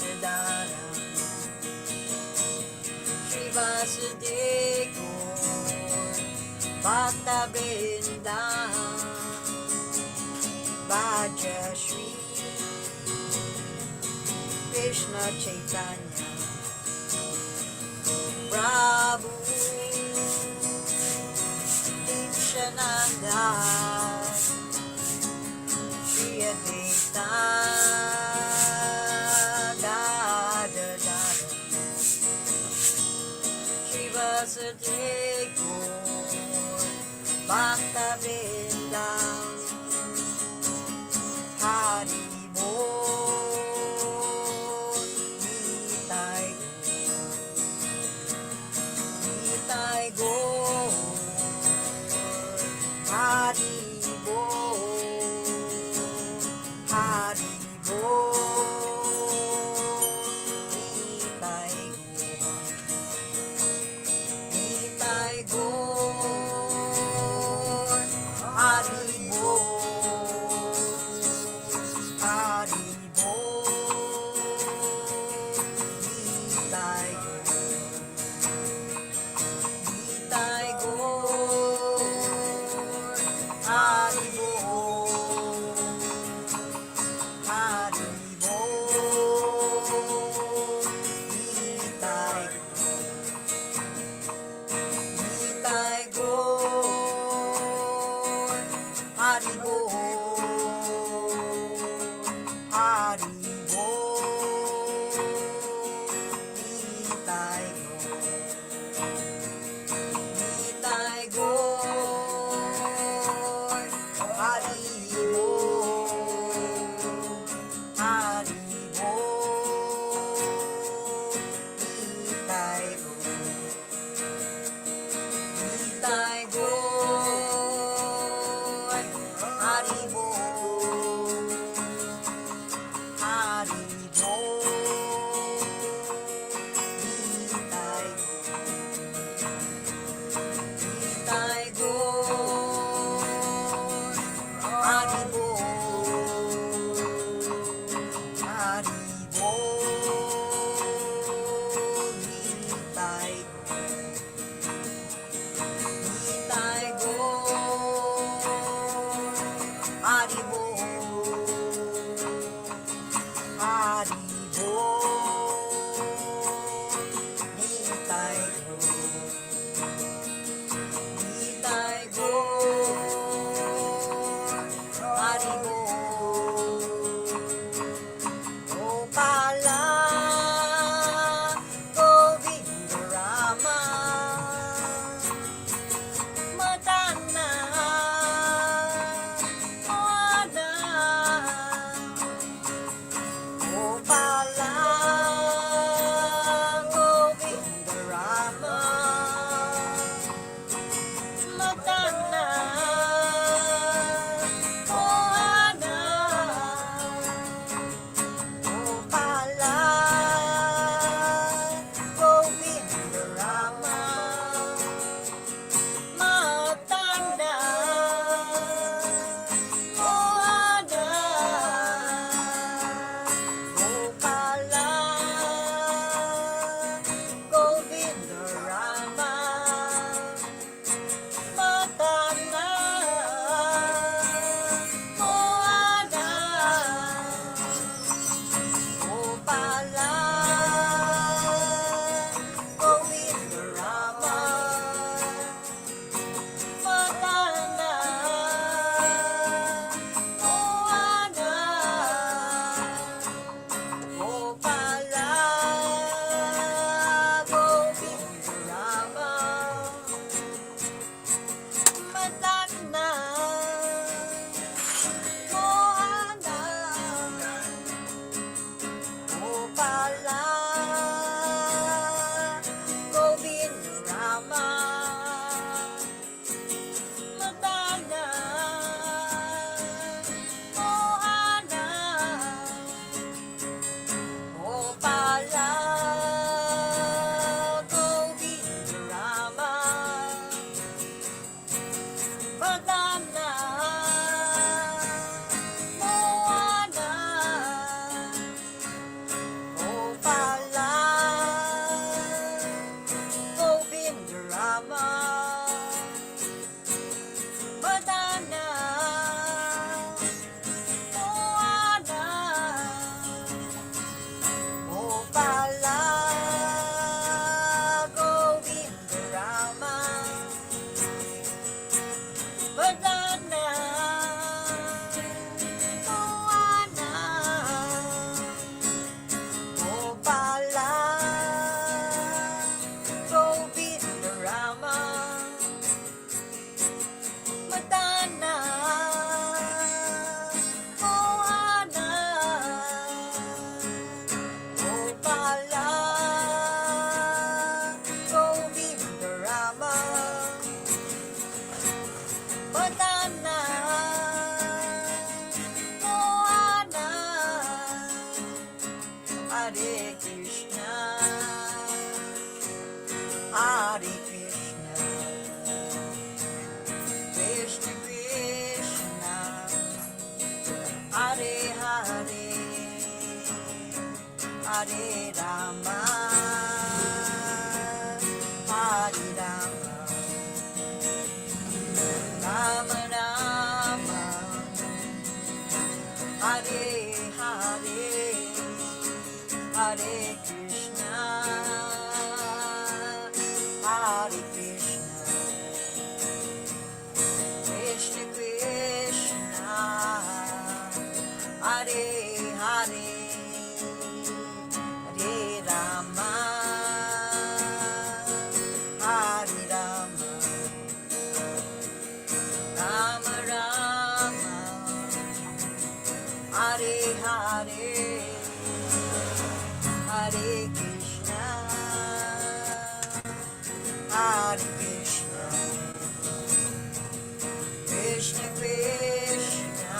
Radha Shri Vasudeva Bhakta Vrinda Bhaja Shri Krishna Chaitanya Prabhu Nityananda Shri Advaita Gadadhara Shri Vasudeva Bhakta Vrinda Hari Bol Nitai Gaur Hari Bol Hari Bol Nitai Gaur Hari Bol Hari Bol Nitai Gaur Hari Bol Hari Bol Nitai Gaur Hari Bol Hari Bol Nitai Gaur Hari Bol Hari Bol Nitai Gaur Hari Bol Hare Krishna, Hare Krishna, Krishna Krishna, Hare Hare, Hare Rama, Hare Rama, Rama Rama, Hare Hare, Hare Krishna, Hare Krishna, Krishna Krishna, Hare Hare, Hare Rama, Hare Rama, Rama Rama, Hare Hare, Hare Krishna, Hare Krishna, Krishna Krishna,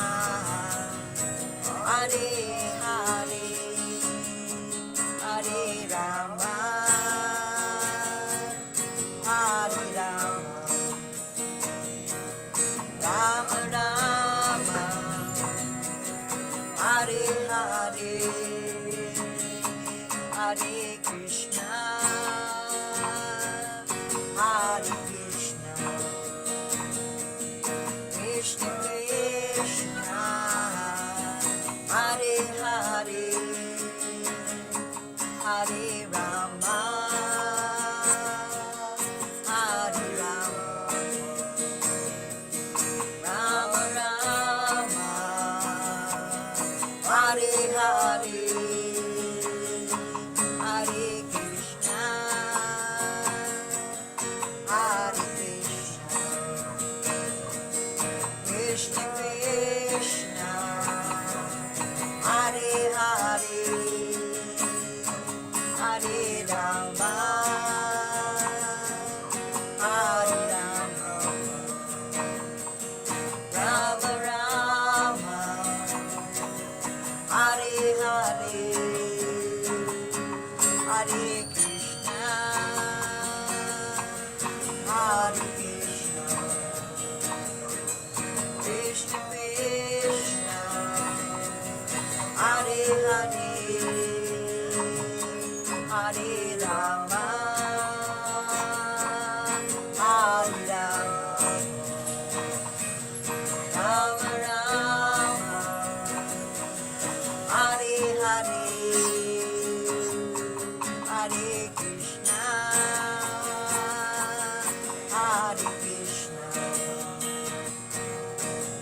Hare Hare, Hare Rama, Hare Rama, Rama Rama, Hare Hare, Hare Krishna, Hare Krishna, Krishna Krishna, Hare Hare, Hare Rama, Hare Rama, Rama Rama, Hare Hare, Hare Krishna, Hare Krishna, Krishna Krishna, Hare Hare, Hare Rama, Hare Rama, Rama Rama, Hare Hare, Hare Krishna, Hare Krishna, Krishna Krishna, Hare Hare, Hare Rama, Hare Rama, Rama Rama, Hare Hare, Hare Krishna, Hare Krishna,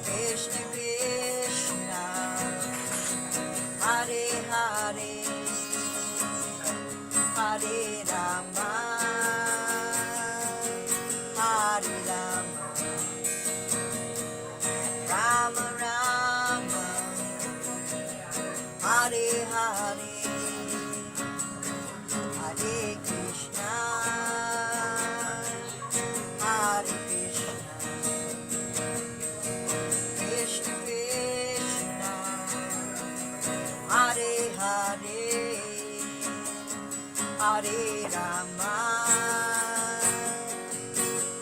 Krishna Krishna, Hare Hare, Hare Rama, Hare Rama, Rama Rama, Hare Hare, Hare Krishna, Hare Krishna, Krishna Krishna, Hare Hare, Hare Rama,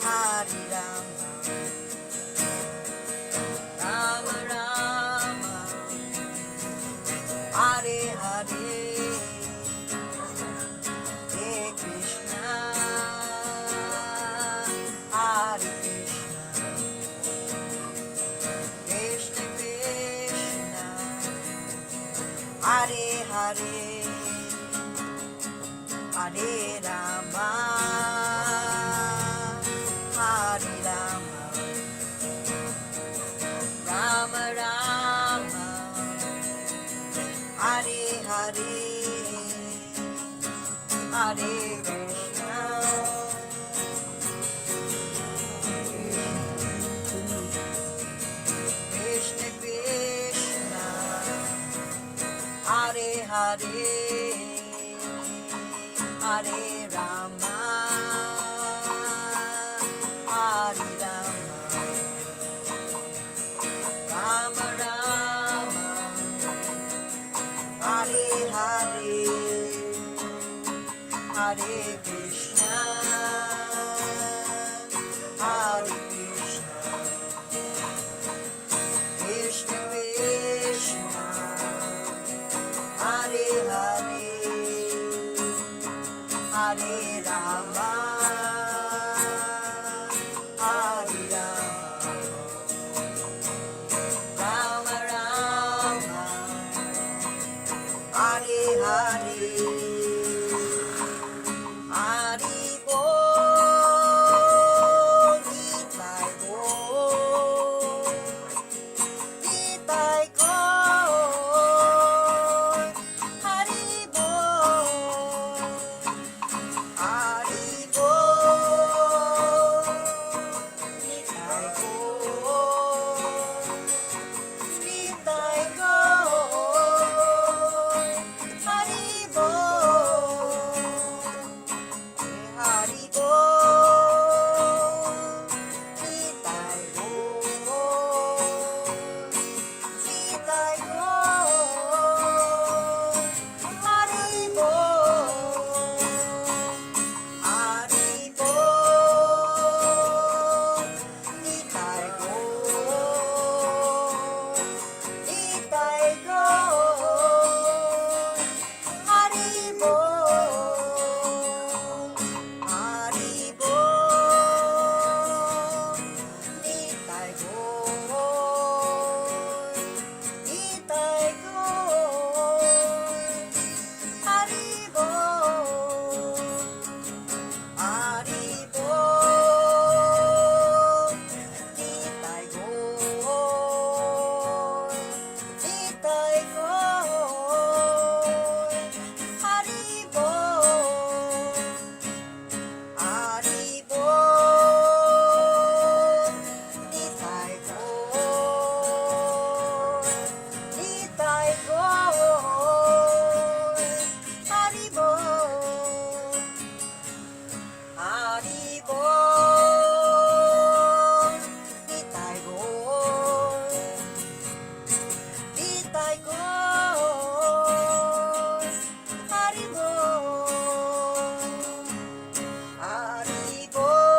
Hare Rama, Rama Rama, Hare Hare, Hare Krishna, Hare Krishna, Krishna Krishna, Hare Hare, Hare Rama, Hare Rama, Rama Rama, Hare Hare, Hare Krishna, Krishna Krishna, Hare Hare, Hare Rama, Hare Rama, Rama Rama, Hare Hare, Hare Krishna, Hare Krishna, Krishna Krishna, Hare Hare, Hare Rama, Hare Rama, Rama Rama, Hare Hare, Hare Bol, Nitai Bol, Nitai Gaur, Hare Bol, Hare Bol, Nitai Gaur, Nitai Gaur, Hare Bol, Hare Bol, Nitai Gaur, Nitai Gaur, Hare Bol, Hare Bol, Nitai Gaur, Nitai Gaur, Hare Bol, Hare Bol, Nitai Gaur, Nitai Gaur, Hare Bol, Hare Bol, Nitai Gaur, Nitai Gaur, Hare Bol, Hare Bol, Nitai Gaur, Nitai Gaur, Hare Bol, Hare Bol, Nitai Gaur, Nitai Gaur, Hare Bol, Hare Bol,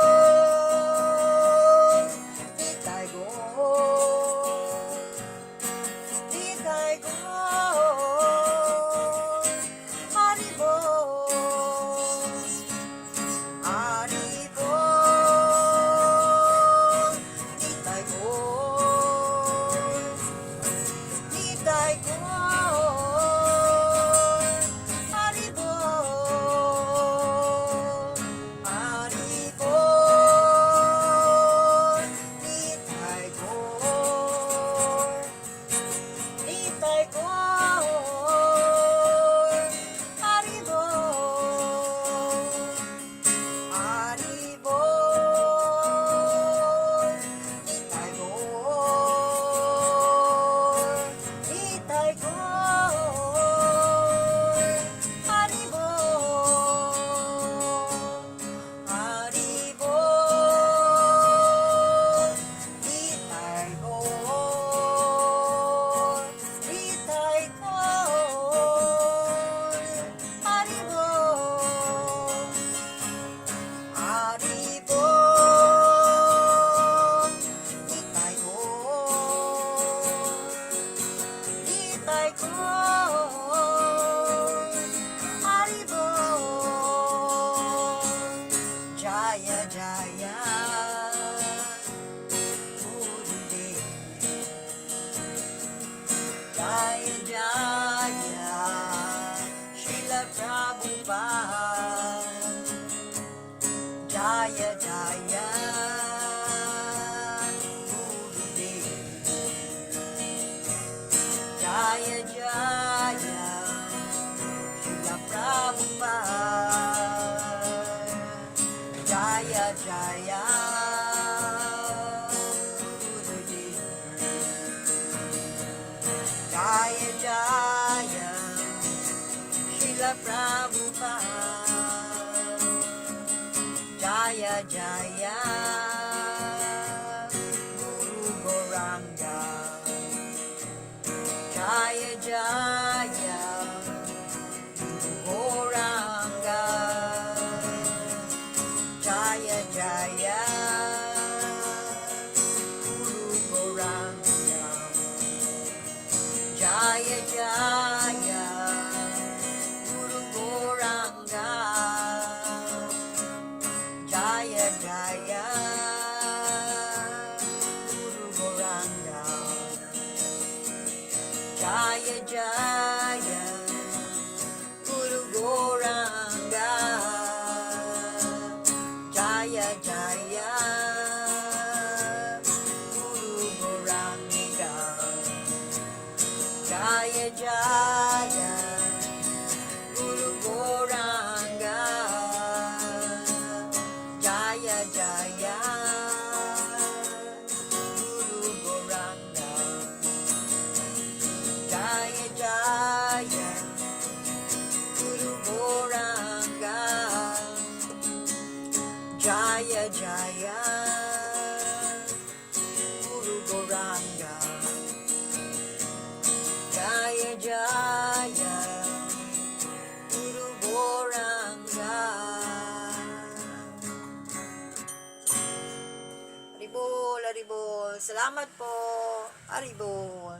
Nitai Gaur, Nitai Gaur, Hare Bol, Hare Bol, Nitai Gaur, Nitai Gaur, Hare Bol, Hare Bol, Nitai Gaur, Nitai Gaur, Hare Bol, Hare Bol, Nitai Gaur, Nitai Gaur, Hare Bol, Hare Bol, Nitai Gaur, Nitai Gaur, Hare Bol, Hare Bol, Nitai Gaur, Nitai Gaur, Hare Bol, Jaya Jaya, Gurudev, Jaya Jaya, Srila Prabhupada, Jaya Jaya, Gurudev, Jaya Jaya, Srila Prabhupada, Jaya Jaya, Gurudev, Jaya Jaya, Srila Prabhupada, Jaya Jaya, Guru Goranga, Jaya Jaya, Jaya Jaya Guru Goranga Jaya Jaya Guru Goranga. Haribol, Haribol. Salamat po. Haribol.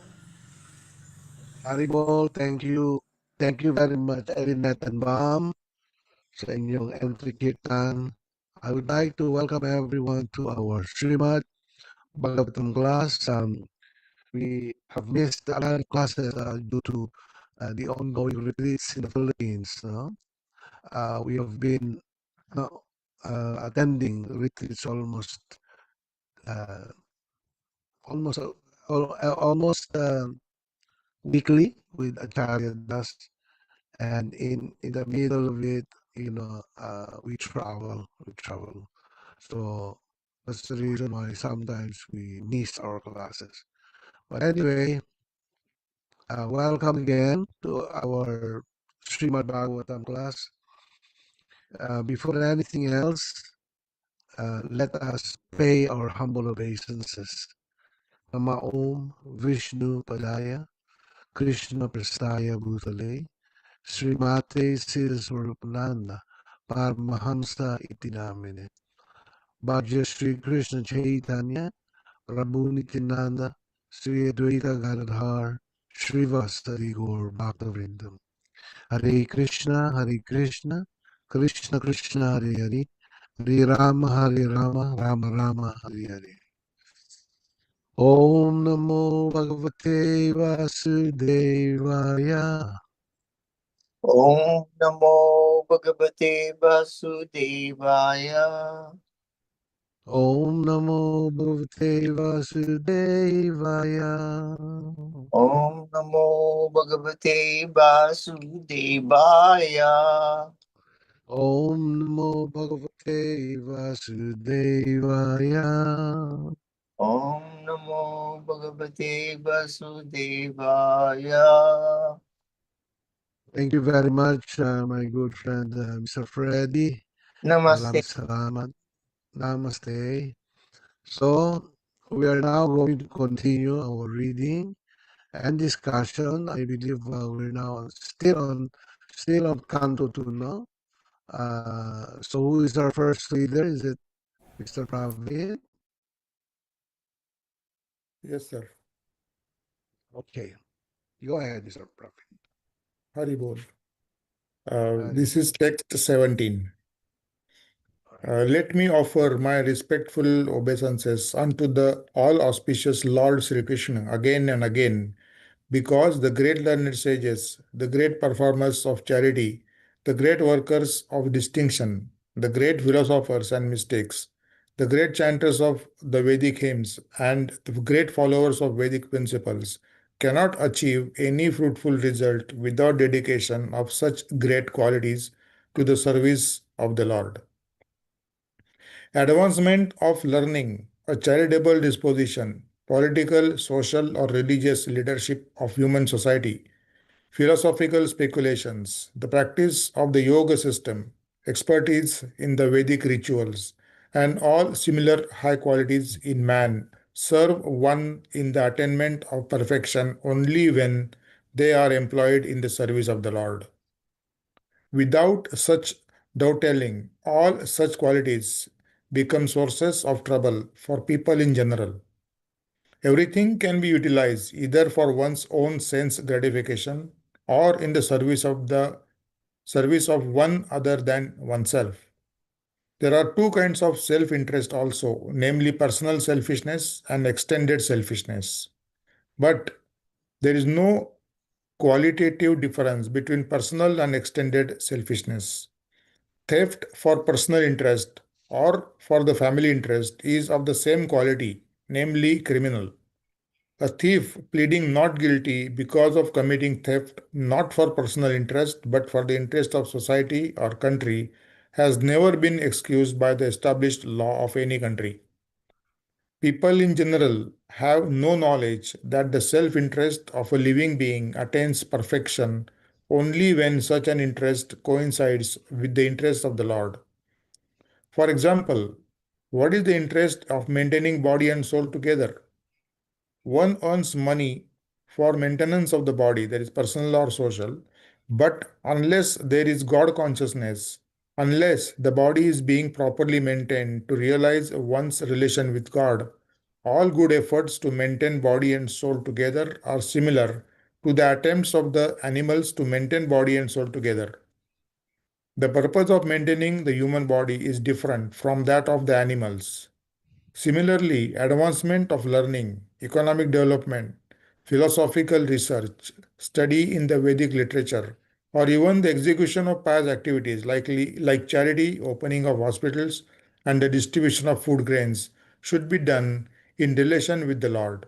Haribol, thank you. Thank you very much, Erinet and Bam, sa inyong entry kirtan. I would like to welcome everyone to our Srimad Bhagavatam class. We have missed a lot of classes due to the ongoing retreats in the Philippines. No? We have been uh, attending retreats uh, almost weekly with Acharya Das, and in the middle of it, we travel. So that's the reason why sometimes we miss our classes. But anyway, welcome again to our Srimad Bhagavatam class. Before anything else, let us pay our humble obeisances. Nama Om Vishnu Padaya Krishna Prastaya Bhutale Srimate Siraswarupananda Paramahamsa Itinamine Bhagya Sri Krishna Chaitanya Prabhu Nityananda Sri Advaita Gadadhar Srivastadi Gaur Bhaktavrindam. Hare Krishna Krishna Krishna Hare Hare Hare Rama Rama Rama Hare Hare. Om Namo Bhagavate Vasudevaya. Om Namo Bhagavate Vasudevaya. Om Namo Bhagavate Vasudevaya. Om Namo Bhagavate Vasudevaya. Om Namo Bhagavate Vasudevaya. Om Namo Bhagavate Vasudevaya. Thank you very much, my good friend, Mr. Freddy. Namaste. Maraming salamat. Namaste. So, we are now going to continue our reading and discussion. I believe we're now still on Canto 2, no? So who is our first reader? Is it Mr. Pravid? Yes, sir. Okay. Go ahead, Mr. Pravid. Haribol. Hari. This is text 17. Let me offer my respectful obeisances unto the all auspicious Lord Sri Krishna again and again, because the great learned sages, the great performers of charity, the great workers of distinction, the great philosophers and mystics, the great chanters of the Vedic hymns, and the great followers of Vedic principles cannot achieve any fruitful result without dedication of such great qualities to the service of the Lord. Advancement of learning, a charitable disposition, political, social, or religious leadership of human society, philosophical speculations, the practice of the yoga system, expertise in the Vedic rituals, and all similar high qualities in man serve one in the attainment of perfection only when they are employed in the service of the Lord. Without such dovetailing, all such qualities become sources of trouble for people in general. Everything can be utilized either for one's own sense gratification or in the service of one other than oneself. There are two kinds of self-interest also, namely personal selfishness and extended selfishness. But there is no qualitative difference between personal and extended selfishness. Theft for personal interest or for the family interest is of the same quality, namely criminal. A thief pleading not guilty because of committing theft not for personal interest but for the interest of society or country has never been excused by the established law of any country. People in general have no knowledge that the self-interest of a living being attains perfection only when such an interest coincides with the interest of the Lord. For example, What is the interest of maintaining body and soul together? One earns money for maintenance of the body, that is personal or social, but unless there is God consciousness, unless the body is being properly maintained to realize one's relation with God, all good efforts to maintain body and soul together are similar to the attempts of the animals to maintain body and soul together. The purpose of maintaining the human body is different from that of the animals. Similarly, advancement of learning, economic development, philosophical research, study in the Vedic literature, or even the execution of pious activities like charity, opening of hospitals, and the distribution of food grains should be done in relation with the Lord.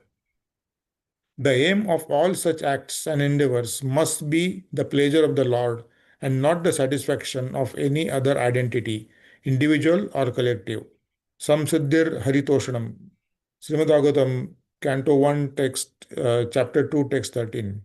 The aim of all such acts and endeavors must be the pleasure of the Lord and not the satisfaction of any other identity, individual or collective. Samsiddhir Haritoshanam, Srimad Bhagavatam, Canto 1, text, chapter 2, text 13.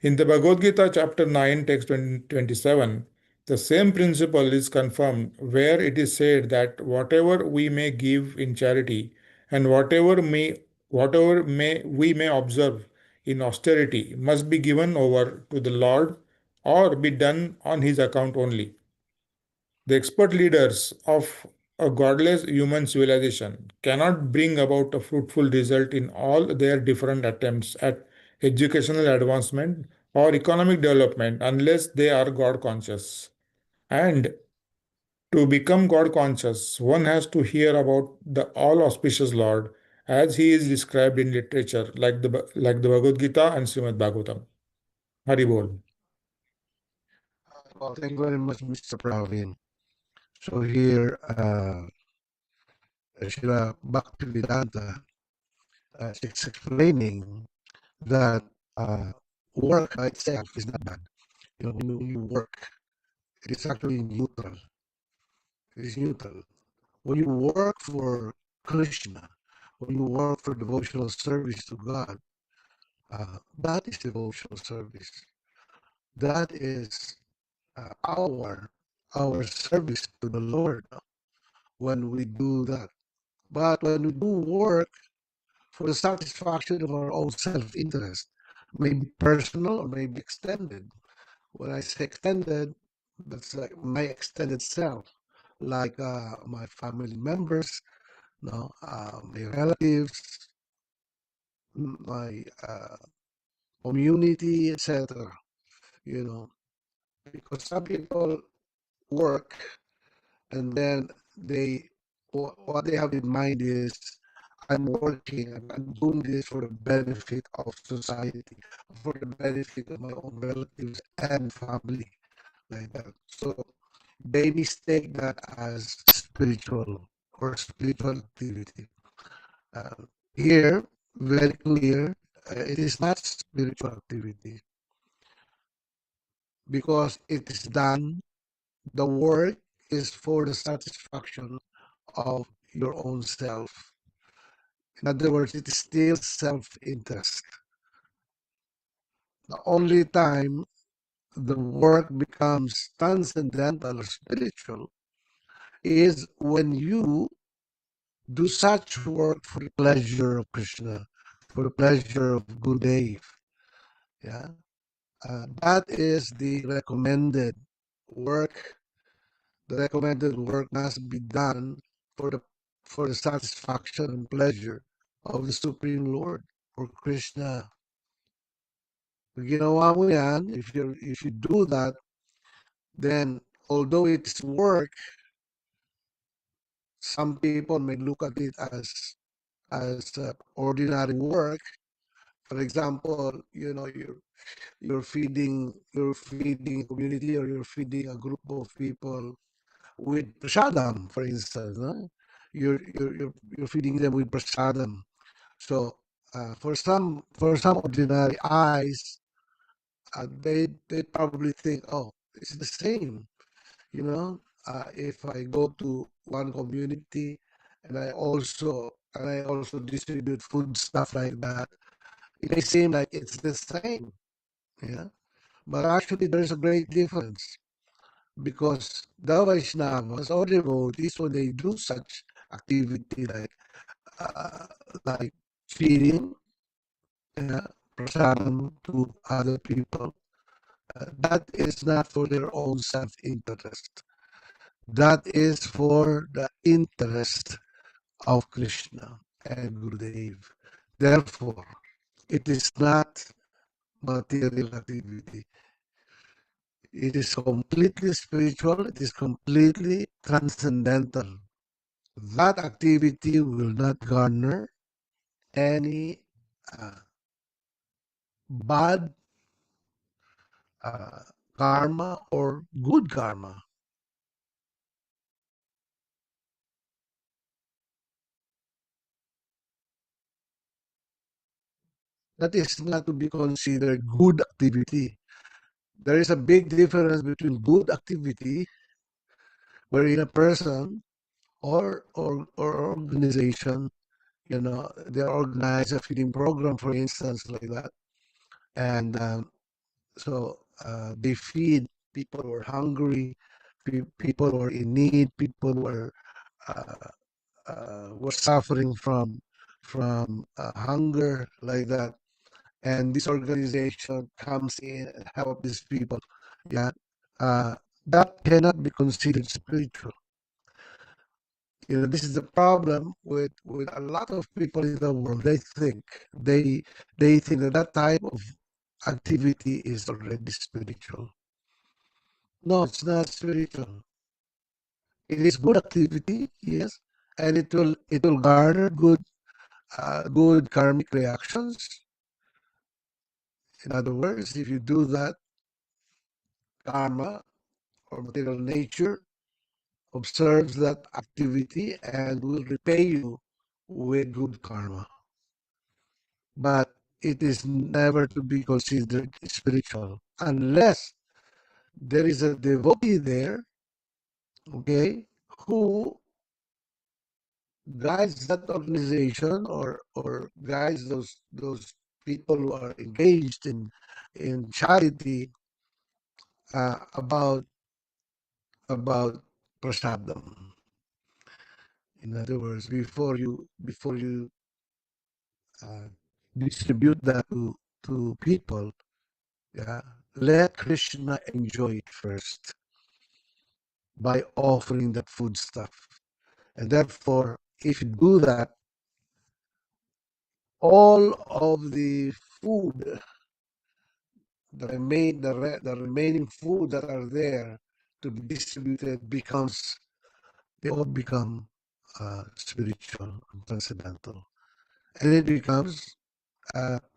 In the Bhagavad Gita, chapter 9, text 27, the same principle is confirmed where it is said that whatever we may give in charity and whatever we may observe in austerity must be given over to the Lord or be done on his account only. The expert leaders of a godless human civilization cannot bring about a fruitful result in all their different attempts at educational advancement or economic development unless they are God conscious. And to become God conscious, one has to hear about the all auspicious Lord as he is described in literature like the Bhagavad Gita and Srimad Bhagavatam. Haribol. Well, thank you very much, Mr. Pravin. So here, Srila Bhaktivedanta is explaining that work by itself is not bad. When you work, it is actually neutral. It is neutral. When you work for Krishna, when you work for devotional service to God, that is devotional service. That is our service to the Lord when we do that. But when we do work for the satisfaction of our own self-interest, maybe personal or maybe extended. When I say extended, that's like my extended self, like my family members, my relatives, my community, etc. You know, because some people work and then what they have in mind is I'm working, I'm doing this for the benefit of society, for the benefit of my own relatives and family, like that. So they mistake that as spiritual or spiritual activity. Here, very clear, it is not spiritual activity because it is done, the work is for the satisfaction of your own self. In other words, it is still self-interest. The only time the work becomes transcendental or spiritual is when you do such work for the pleasure of Krishna, for the pleasure of Gurudev. Yeah, that is the recommended work. The recommended work must be done for the satisfaction and pleasure of the Supreme Lord or Krishna. Pag ginawa mo yan, if you do that, then although it's work, some people may look at it as ordinary work. For example, you're feeding a community or you're feeding a group of people with prasadam, for instance. No? You're feeding them with prasadam. So for some ordinary eyes, they probably think, oh, it's the same. If I go to one community and I also distribute food stuff like that, it may seem like it's the same. Yeah, but actually there's a great difference because the Vaishnavas or devotees, when they do such activity like feeding, prasadam to other people. That is not for their own self-interest. That is for the interest of Krishna and Gurudev. Therefore, it is not material activity. It is completely spiritual. It is completely transcendental. That activity will not garner any bad karma or good karma. That is not to be considered good activity. There is a big difference between good activity, wherein a person or organization, they organize a feeding program, for instance, like that, and they feed people who are hungry, people who are in need, people uh, were suffering from hunger, like that, and this organization comes in and help these people. Yeah, that cannot be considered spiritual. This is the problem with a lot of people in the world. They think that that type of activity is already spiritual. No, it's not spiritual. It is good activity, yes, and it will garner good karmic reactions. In other words, if you do that, karma or material nature observes that activity and will repay you with good karma. But it is never to be considered spiritual unless there is a devotee there, okay, who guides that organization or guides those people who are engaged in charity about prasadam. In other words, before you distribute that to people, yeah, let Krishna enjoy it first by offering that food stuff. And therefore, if you do that, all of the food, the remaining food that are there to be distributed they all become spiritual and transcendental. And it becomes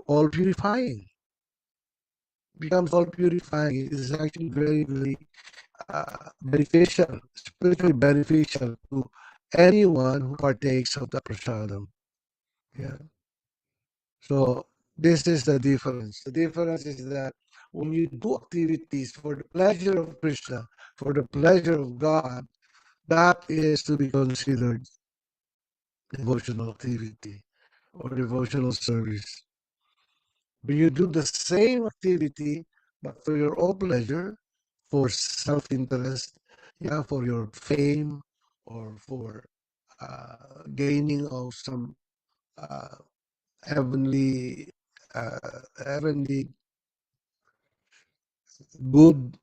all purifying. Becomes all purifying. It is actually very, very beneficial, spiritually beneficial to anyone who partakes of the prasadam. Yeah. So this is the difference. The difference is that when you do activities for the pleasure of Krishna, for the pleasure of God, that is to be considered devotional activity or devotional service. When you do the same activity but for your own pleasure, for self-interest, yeah, for your fame or for gaining of some uh, heavenly heavenly good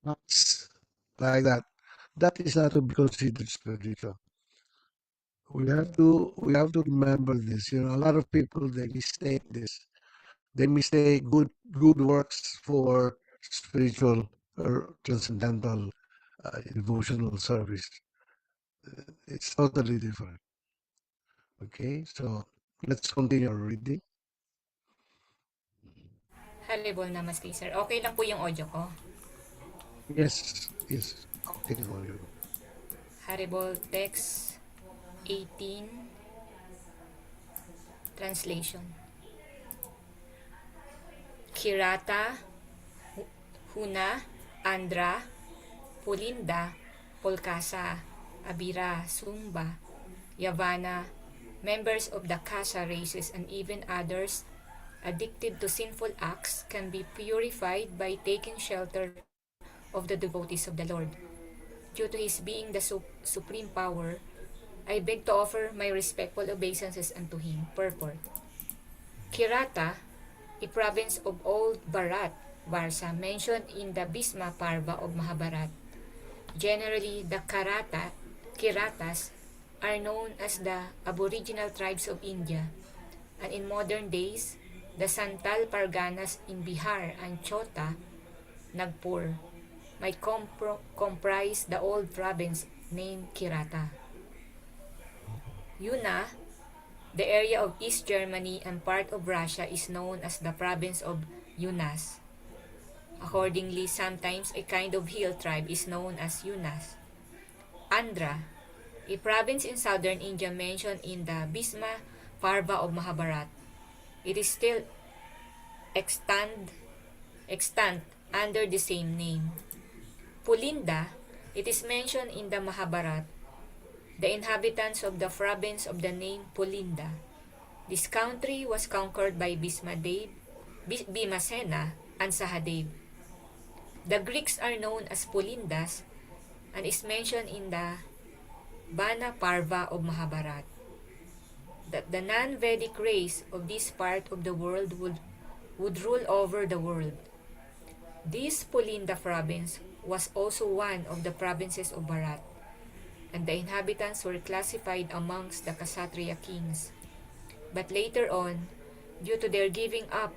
acts, like that. That is not to be considered spiritual. We have to remember this. A lot of people, they mistake this. They mistake good works for spiritual or transcendental devotional service. It's totally different. Okay, so let's continue our reading. Haribol, namaste sir. Okay lang po yung audio ko. Yes, yes. Okay, for you. Haribol text 18 translation. Kirata, Huna, Andhra, Pulinda, Polkasa, Abira, Sumba, Yavana, members of the Kasa races and even others addicted to sinful acts can be purified by taking shelter of the devotees of the Lord. due to his being the supreme power, I beg to offer my respectful obeisances unto him. Purport. Kirata, a province of Old Bharat, Varsa, mentioned in the Bhisma Parva of Mahabharat. Generally, the Kiratas are known as the aboriginal tribes of India, and in modern days, the Santal Parganas in Bihar and Chota, Nagpur, might comprise the old province named Kirata. Yuna, the area of East Germany and part of Russia, is known as the province of Yunas. Accordingly, sometimes a kind of hill tribe is known as Yunas. Andhra, a province in southern India mentioned in the Bhisma Parva of Mahabharat. It is still extant under the same name. Pulinda, it is mentioned in the Mahabharat. The inhabitants of the province of the name Pulinda. This country was conquered by Bhimasena and Sahadev. The Greeks are known as Pulindas and is mentioned in the Bana Parva of Mahabharat. That the non-Vedic race of this part of the world would rule over the world. This Pulinda province was also one of the provinces of Bharat, and the inhabitants were classified amongst the Kshatriya kings. But later on, due to their giving up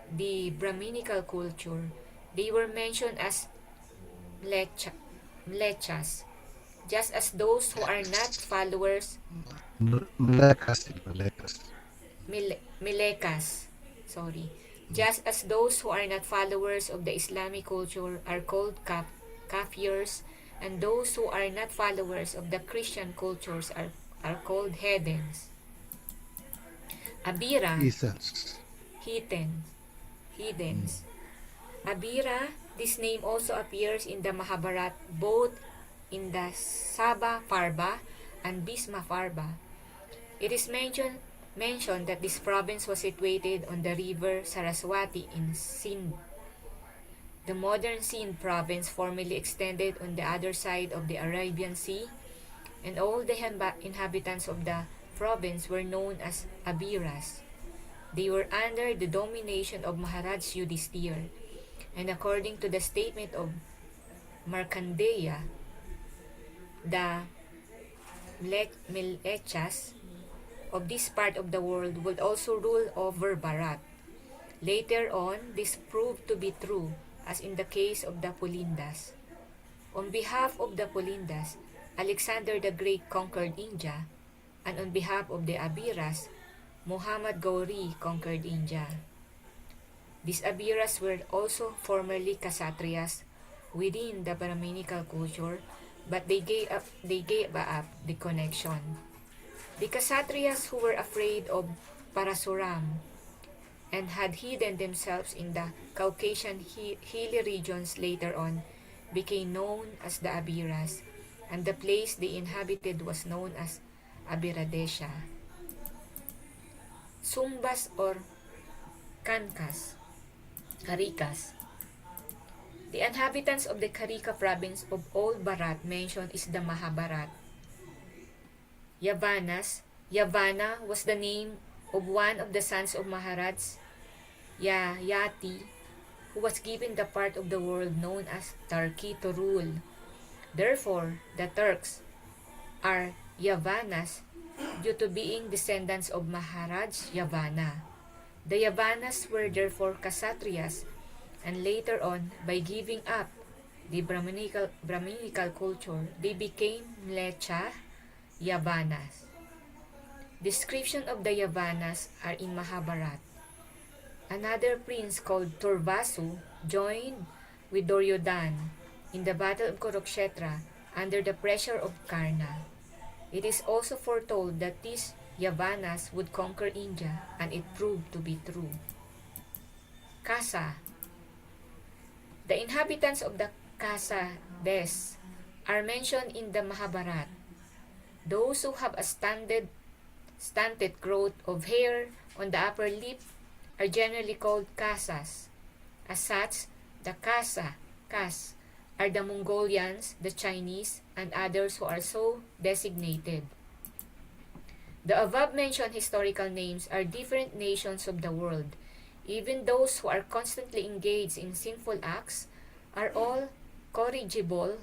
the Brahminical culture, they were mentioned as Mlechas, just as those who are not followers Milekas, just as those who are not followers of the Islamic culture are called Kafirs, and those who are not followers of the Christian cultures are called heathens. Abira, heathens. Abira, this name also appears in the Mahabharat both in the Sabha Parva and Bhisma Parva. It is mentioned that this province was situated on the river Saraswati in Sindh. The modern Sindh province formerly extended on the other side of the Arabian Sea, and all the inhabitants of the province were known as Abiras. They were under the domination of Maharaj Yudhisthira, and according to the statement of Markandeya, the Mlechas of this part of the world would also rule over Bharat. Later on, this proved to be true, as in the case of the Pulindas. On behalf of the Pulindas, Alexander the Great conquered India, and on behalf of the Abiras, Muhammad Gauri conquered India. These Abiras were also formerly Kshatriyas within the Brahminical culture, but they gave up the connection. The Kshatriyas who were afraid of Parasuram and had hidden themselves in the Caucasian hilly regions later on became known as the Abiras, and the place they inhabited was known as Abiradesha. Sumbas or Karikas. The inhabitants of the Karika province of Old Bharat mentioned is the Mahabharat. Yavana was the name of one of the sons of Maharaj Yayati, who was given the part of the world known as Turkey to rule. Therefore, the Turks are Yavanas due to being descendants of Maharaj Yavana. The Yavanas were therefore Kshatriyas, and later on, by giving up the Brahminical culture, they became Mlecha Yavanas. Description of the Yavanas are in Mahabharat. Another prince called Turvasu joined with Duryodhan in the battle of Kurukshetra under the pressure of Karna. It is also foretold that these Yavanas would conquer India, and it proved to be true. Kasa. The inhabitants of the Kasa Des are mentioned in the Mahabharat. Those who have a stunted growth of hair on the upper lip are generally called Kasas. As such, the Kas are the Mongolians, the Chinese, and others who are so designated. The above-mentioned historical names are different nations of the world. Even those who are constantly engaged in sinful acts are all corrigible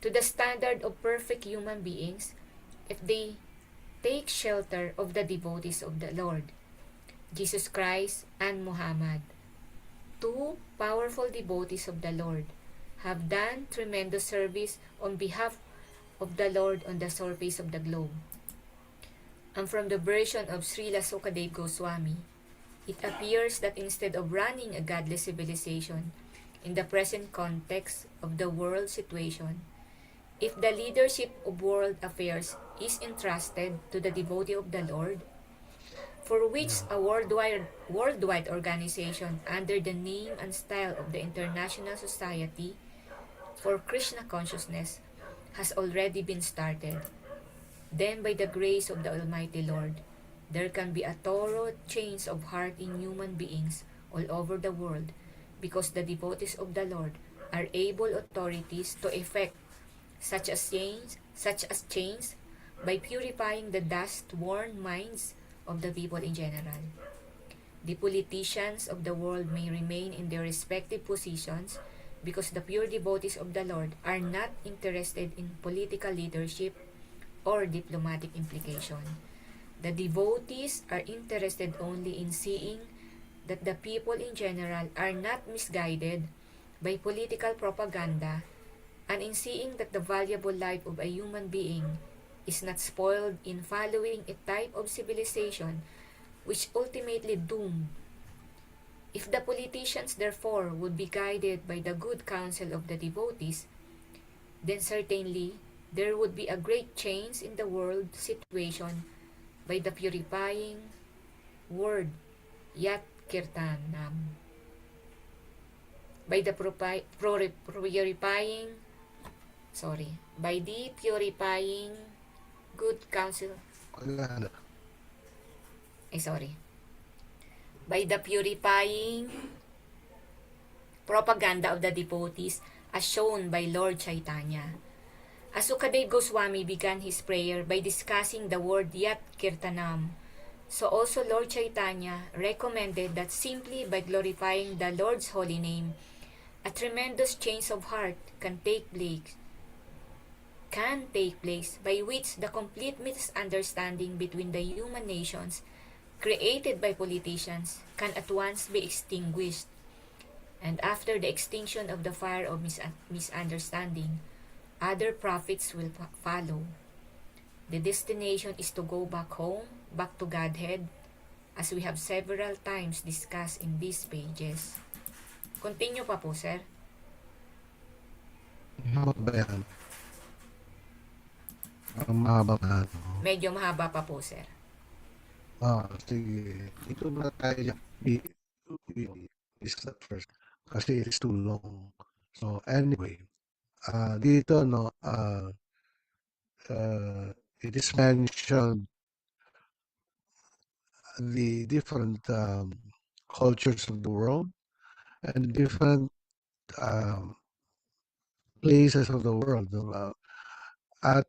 to the standard of perfect human beings if they take shelter of the devotees of the Lord, Jesus Christ and Muhammad. Two powerful devotees of the Lord have done tremendous service on behalf of the Lord on the surface of the globe. And from the version of Srila Sukadeva Goswami, it appears that instead of running a godless civilization in the present context of the world situation, if the leadership of world affairs is entrusted to the devotee of the Lord, for which a worldwide organization under the name and style of the International Society for Krishna Consciousness has already been started, then by the grace of the Almighty Lord, there can be a thorough change of heart in human beings all over the world, because the devotees of the Lord are able authorities to effect such as change by purifying the dust-worn minds of the people in general. The politicians of the world may remain in their respective positions because the pure devotees of the Lord are not interested in political leadership or diplomatic implication. The devotees are interested only in seeing that the people in general are not misguided by political propaganda, and in seeing that the valuable life of a human being is not spoiled in following a type of civilization which ultimately doom. If the politicians therefore would be guided by the good counsel of the devotees, then certainly there would be a great change in the world situation by the purifying word Yat Kirtanam. By the purifying good counsel, by the purifying propaganda of the devotees as shown by Lord Chaitanya. As Sukadeva Goswami began his prayer by discussing the word Yat Kirtanam, so also Lord Chaitanya recommended that simply by glorifying the Lord's holy name, a tremendous change of heart can take place by which the complete misunderstanding between the human nations created by politicians can at once be extinguished. And after the extinction of the fire of misunderstanding, other profits will follow. The destination is to go back home, back to Godhead, as we have several times discussed in these pages. Continue pa po, sir. Medyo mahaba pa po, sir. Sige. Ito na tayo. Is that first? Kasi it's too long. So anyway, dito it is mentioned the different cultures of the world and different places of the world. At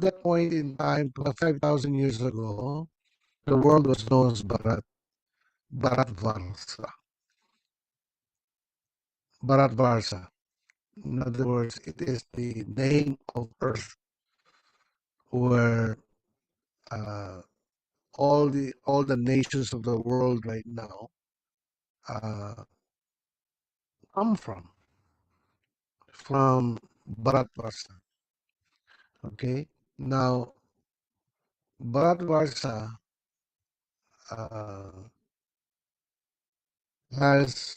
that point in time, 5,000 years ago, the world was known as Bharatvarsa. Bharatvarsa. In other words, it is the name of Earth where all the nations of the world right now come from Bharatvarsa. Okay, now Bharatvarsa has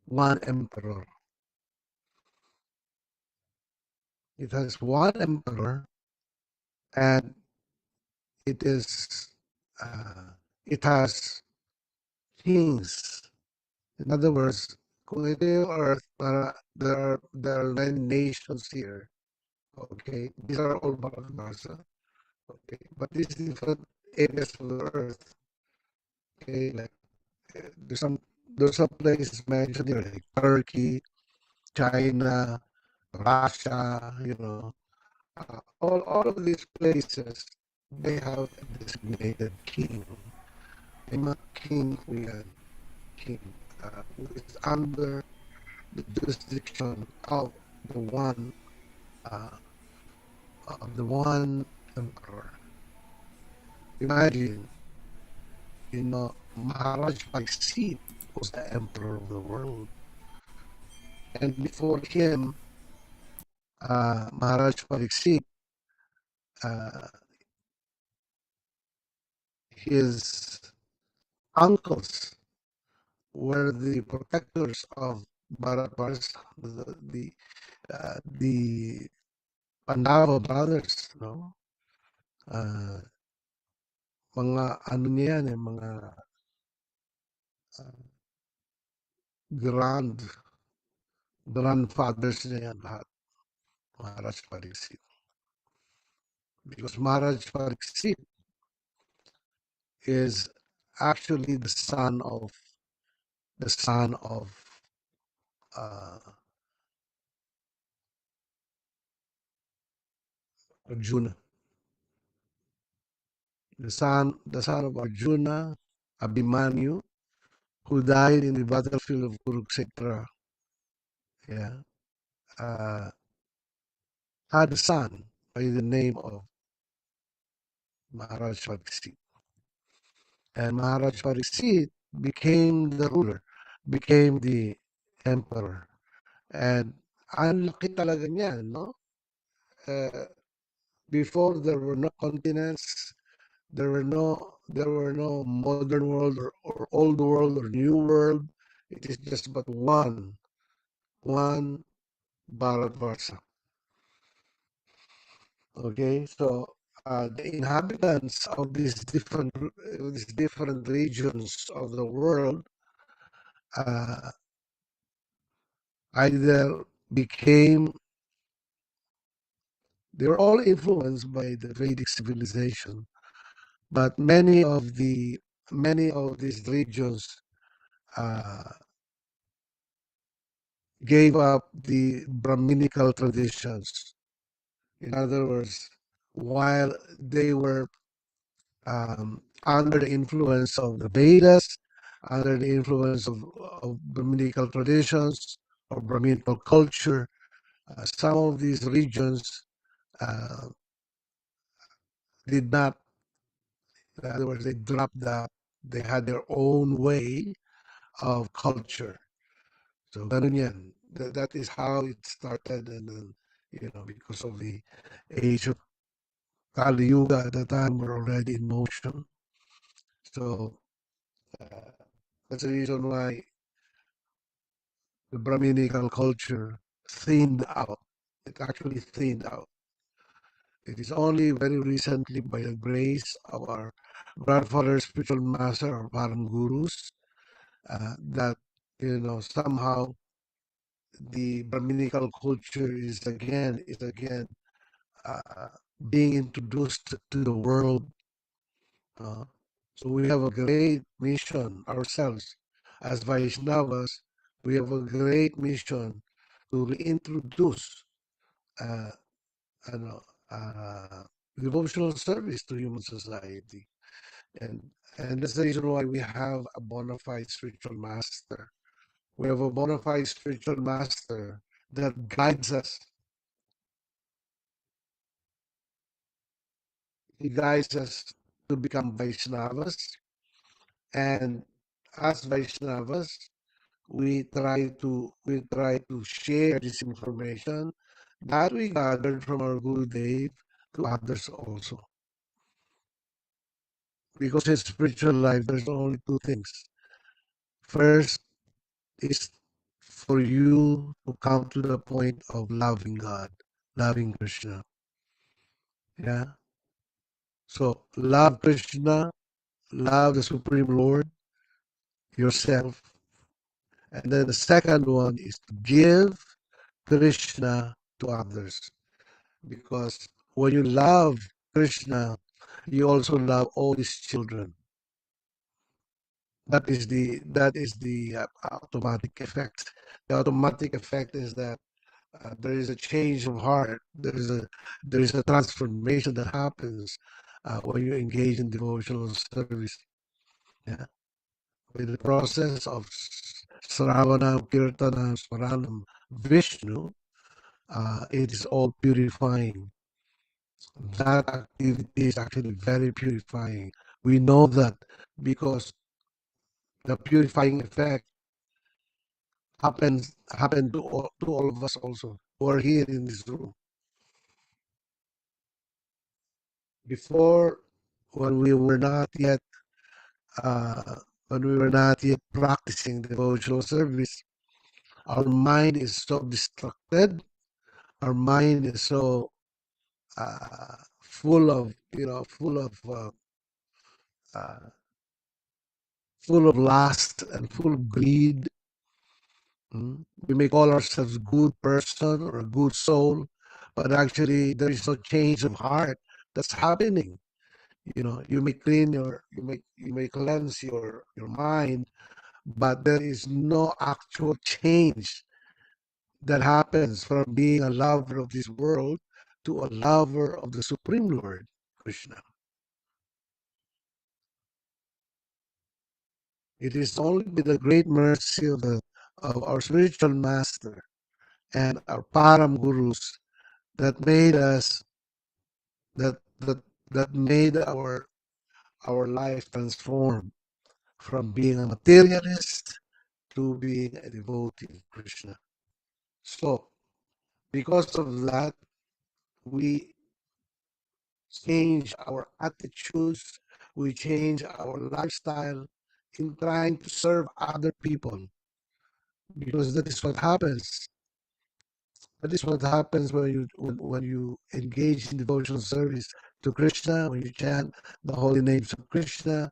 one emperor. It has one emperor, and it has kings. In other words, kung ito yung Earth, there are 9 nations here. Okay, these are all Bharatvarsa. Okay, but these different areas of the Earth. Okay, like there's some places mentioned here like Turkey, China, Russia, all of these places, they have a designated king. May mga king po yan, king, who is under the jurisdiction of the one, emperor. Imagine, Maharaj Pariksit was the emperor of the world. And before him, Maharaj Pariksit, his uncles were the protectors of Bharatvarsa, the Pandava brothers, no? Mga ano niya yan, mga grandfathers niya yan lahat, Maharaj Pariksit. Because Maharaj Pariksit is actually the son of Arjuna. The son of Arjuna, Abhimanyu, who died in the battlefield of Kurukshetra, had a son by the name of Maharaj Pariksit. And Maharaj Pariksit became the ruler, became the emperor. And ang laki talaga niya, no? Before there were no continents, there were no modern world or old world or new world. It is just but one Bharatvarsa. Okay, so the inhabitants of these different regions of the world either they were all influenced by the Vedic civilization, but many of these regions gave up the Brahminical traditions. In other words, while they were under the influence of the Vedas, under the influence of Brahminical traditions or Brahminical culture, some of these regions did not, in other words, they had their own way of culture. So ganun yan. That is how it started, and then, because of the age of Kali Yuga at the time were already in motion. So that's the reason why the Brahminical culture thinned out. It actually thinned out. It is only very recently, by the grace of our grandfather, spiritual master, or Param Gurus, that somehow the Brahminical culture is again being introduced to the world. So we have a great mission ourselves as Vaishnavas. We have a great mission to reintroduce devotional service to human society, and that's the reason why we have a bona fide spiritual master. We have a bona fide spiritual master that guides us. He guides us to become Vaishnavas, and as Vaishnavas, we try to share this information that we gathered from our Gurudev to others also. Because in spiritual life, there's only two things. First is for you to come to the point of loving God, loving Krishna. Yeah. So love Krishna, love the Supreme Lord, yourself. And then the second one is to give Krishna to others. Because when you love Krishna, you also love all his children. That is the automatic effect. The automatic effect is that there is a change of heart. There is a transformation that happens when you engage in devotional service. Yeah, with the process of Sravana, Kirtana, Smaranam, Vishnu, it is all purifying. That activity is actually very purifying. We know that because the purifying effect happened to all of us also who are here in this room. Before, when we were not yet practicing devotional service, our mind is so distracted. Our mind is so full of uh, full of lust and full of greed. We may call ourselves a good person or a good soul, but actually there is no change of heart that's happening. You may you may cleanse your mind, but there is no actual change that happens from being a lover of this world to a lover of the Supreme Lord, Krishna. It is only with the great mercy of our spiritual master and our param gurus that made us that that that made our life transform from being a materialist to being a devotee of Krishna. So, because of that, we change our attitudes, we change our lifestyle in trying to serve other people, because that is what happens. That is what happens when you engage in devotional service to Krishna, when you chant the holy names of Krishna.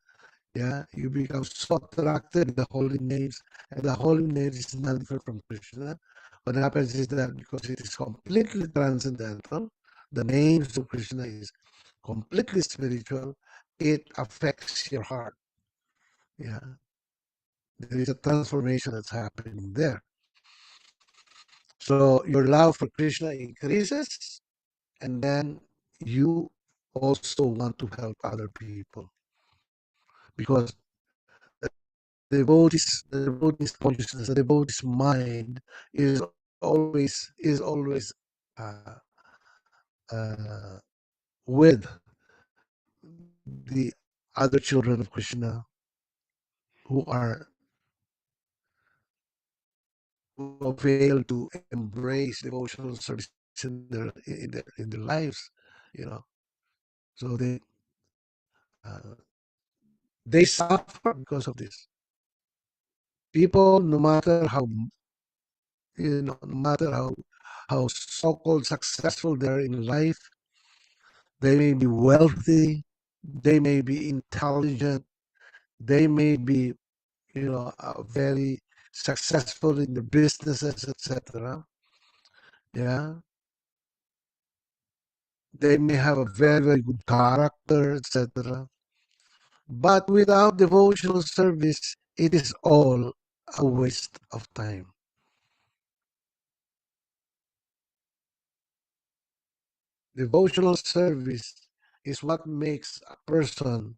Yeah, you become so attracted with the holy names, and the holy names is not different from Krishna. What happens is that because it is completely transcendental, the names of Krishna is completely spiritual, it affects your heart. Yeah, there is a transformation that's happening there. So your love for Krishna increases, and then you also want to help other people, because the devotee's consciousness, the devotee's mind is always uh, with the other children of Krishna who are who fail to embrace devotional service in their lives, you know. So uh, they suffer because of this. People, no matter how no matter how so-called successful they are in life, they may be wealthy, they may be intelligent, they may be very successful in their businesses, etc. Yeah, they may have a very, very good character, etc. But without devotional service, it is all a waste of time. Devotional service is what makes a person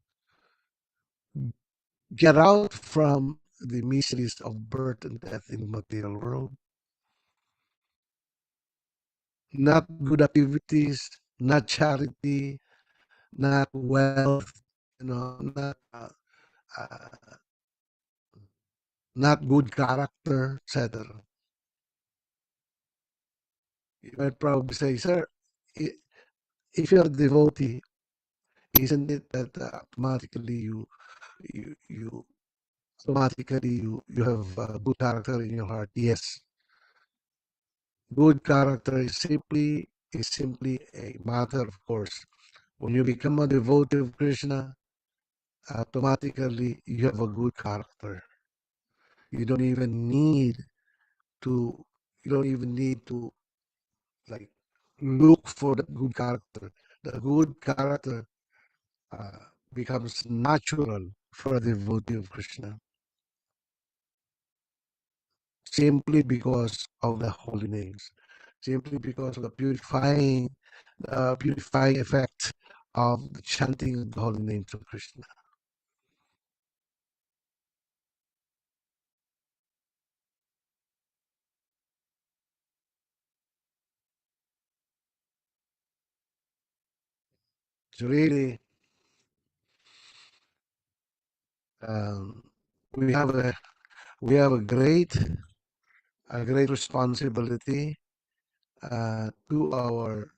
get out from the miseries of birth and death in the material world. Not good activities, not charity, not wealth, uh, not good character, etc. You might probably say, sir, if you're a devotee, isn't it that automatically you you have good character in your heart? Yes, good character is simply a matter of course. When you become a devotee of Krishna, automatically you have a good character. You don't even need to like look for the good character. The good character uh, becomes natural for a devotee of Krishna. simply because of the holy names, simply because of the purifying effect of the chanting of the holy names of Krishna. So really, um, we have a great responsibility to our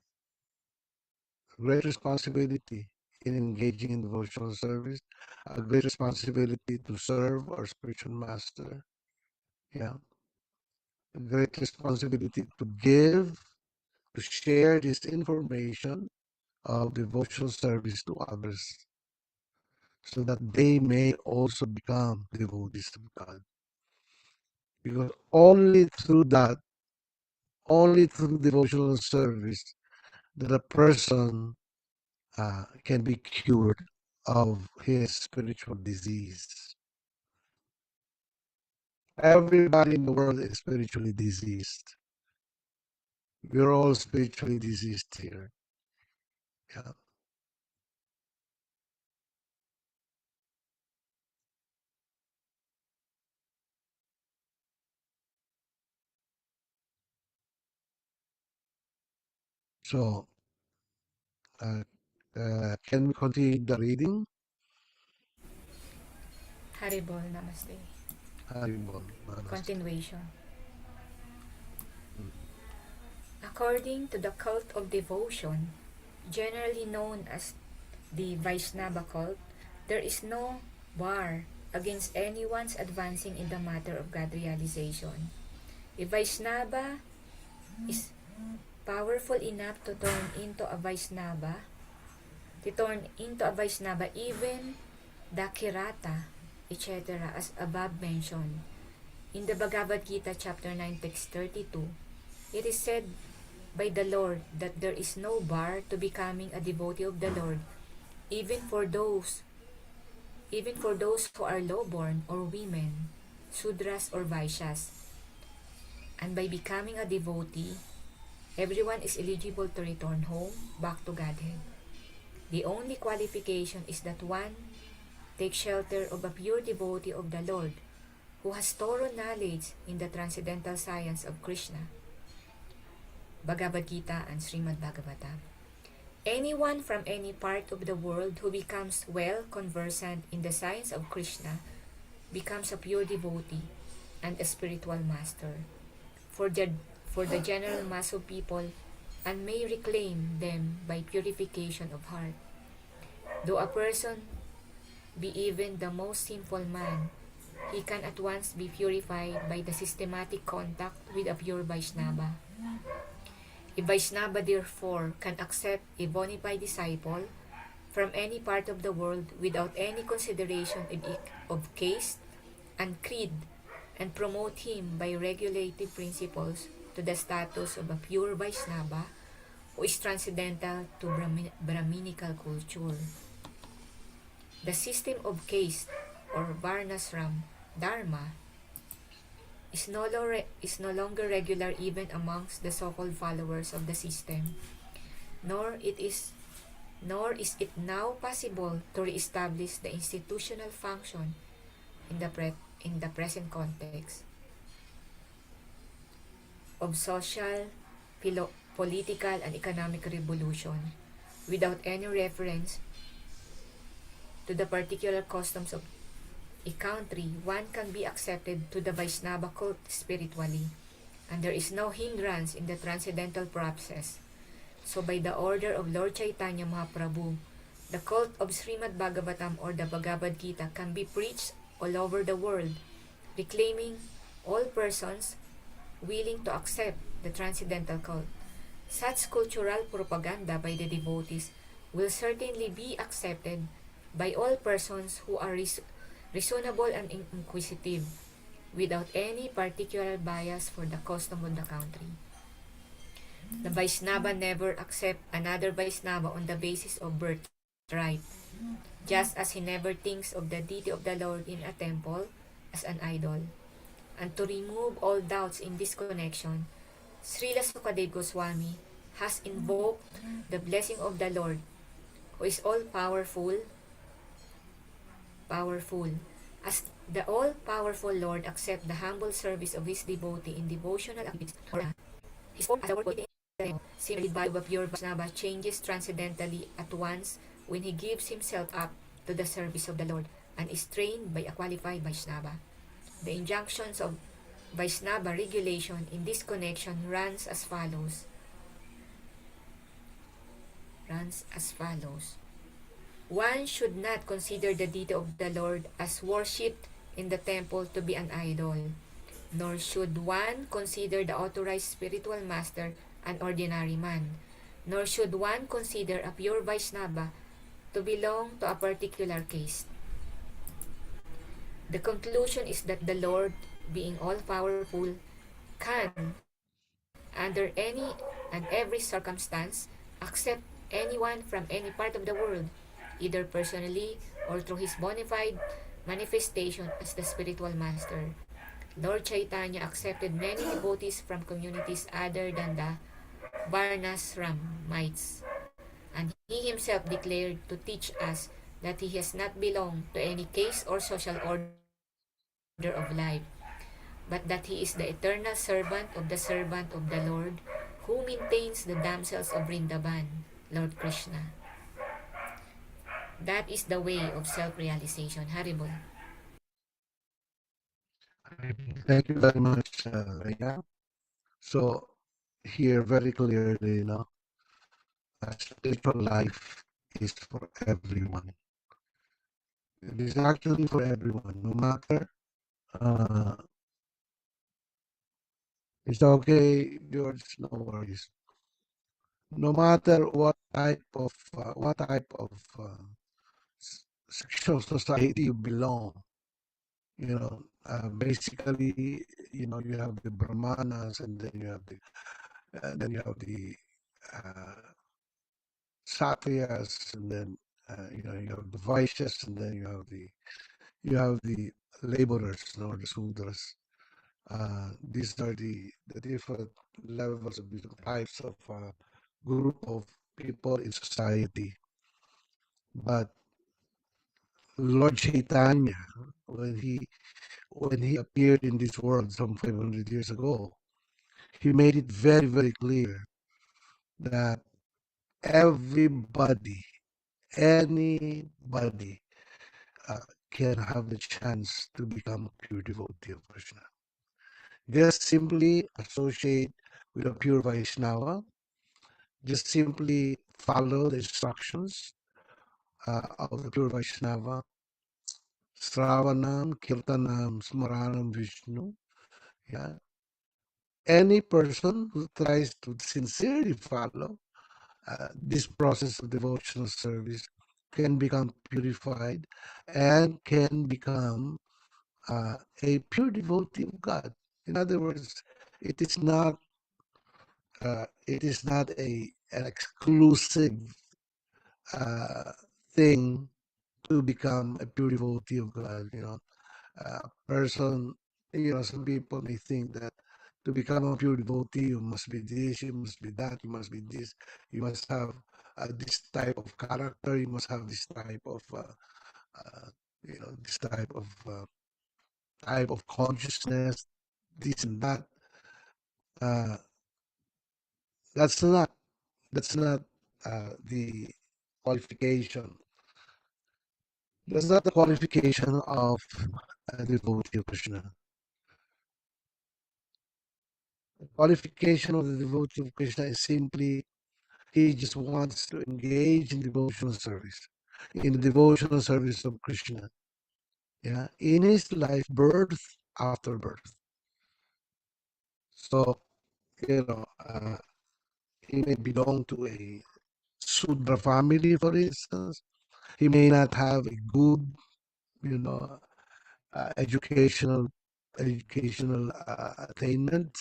great responsibility in engaging in devotional service, a great responsibility to serve our spiritual master. Yeah, a great responsibility to give, to share this information of devotional service to others, so that they may also become devotees of God. Because only through devotional service, that a person can be cured of his spiritual disease. Everybody in the world is spiritually diseased. We're all spiritually diseased here. Yeah. So, can we continue the reading? Haribol, namaste. Haribol, Namaste. Continuation. According to the cult of devotion, generally known as the Vaishnava cult, there is no bar against anyone's advancing in the matter of God realization. A Vaishnava is powerful enough to turn into a Vaishnava, even the Kirata, etc. as above mentioned. In the Bhagavad Gita chapter 9 text 32, it is said by the Lord that there is no bar to becoming a devotee of the Lord, even for those who are lowborn or women, Sudras or Vaishyas. And by becoming a devotee, everyone is eligible to return home back to Godhead. The only qualification is that one takes shelter of a pure devotee of the Lord who has thorough knowledge in the transcendental science of Krishna. Bhagavad Gita and Srimad Bhagavatam. Anyone from any part of the world who becomes well conversant in the science of Krishna becomes a pure devotee and a spiritual master for the general mass of people, and may reclaim them by purification of heart. Though a person be even the most sinful man, he can at once be purified by the systematic contact with a pure Vaishnava. A Vaishnava therefore can accept a bona fide disciple from any part of the world without any consideration of caste and creed, and promote him by regulative principles to the status of a pure Vaishnava who is transcendental to Brahminical culture. The system of caste or Varnashram Dharma is no longer regular even amongst the so-called followers of the system, nor is it now possible to re-establish the institutional function in the present context of social, political, and economic revolution without any reference to the particular customs of a country. One can be accepted to the Vaishnava cult spiritually, and there is no hindrance in the transcendental process. So by the order of Lord Chaitanya Mahaprabhu, the cult of Srimad Bhagavatam or the Bhagavad Gita can be preached all over the world, reclaiming all persons willing to accept the transcendental cult. Such cultural propaganda by the devotees will certainly be accepted by all persons who are reasonable and inquisitive, without any particular bias for the custom of the country. The Vaishnava never accept another Vaishnava on the basis of birthright, just as he never thinks of the deity of the Lord in a temple as an idol. And to remove all doubts in this connection, Srila Sukadev Goswami has invoked the blessing of the Lord, who is powerful. As the all-powerful Lord accept the humble service of his devotee in devotional activities, or his form as a work similarly, Bhagava pure Vaishnava changes transcendentally at once when he gives himself up to the service of the Lord and is trained by a qualified Vaishnava. The injunctions of Vaishnava regulation in this connection runs as follows. One should not consider the deity of the Lord as worshipped in the temple to be an idol, nor should one consider the authorized spiritual master an ordinary man, nor should one consider a pure Vaishnava to belong to a particular caste. The conclusion is that the Lord, being all-powerful, can, under any and every circumstance, accept anyone from any part of the world, either personally or through his bona fide manifestation as the spiritual master. Lord Chaitanya accepted many devotees from communities other than the Varnasramites, and he himself declared to teach us that he has not belonged to any caste or social order of life, but that he is the eternal servant of the Lord, who maintains the damsels of Vrindavan, Lord Krishna. That is the way of self-realization. Haribol. Thank you very much, Rhea. So here very clearly, spiritual life is for everyone. It is actually for everyone, no matter. It's okay, George. No worries. No matter what type of sexual society you belong, basically, you have the Brahmanas, and then you have the uh, Satyas, and then you have the Vaishyas, and then you have the laborers, the Sudras. These are the different levels of different types of group of people in society. But Lord Chaitanya, when he appeared in this world some 500 years ago, he made it very, very clear that anybody can have the chance to become a pure devotee of Krishna. Just simply associate with a pure Vaishnava, just simply follow the instructions of the pure Vaishnava, Sravanam, Kirtanam, Smaranam, Vishnu. Yeah. Any person who tries to sincerely follow this process of devotional service can become purified and can become a pure devotee of God. In other words, it is not an exclusive thing to become a pure devotee of God. Person, some people may think that to become a pure devotee, you must be this, you must be that, you must be this, you must have this type of character, you must have this type of, this type of consciousness, this and that. Uh, that's not the qualification. That's not the qualification of a devotee of Krishna. The qualification of the devotee of Krishna is simply he just wants to engage in devotional service, in the devotional service of Krishna. Yeah, in his life, birth after birth. So, he may belong to a Sudra family, for instance. He may not have a good, you know, educational attainment.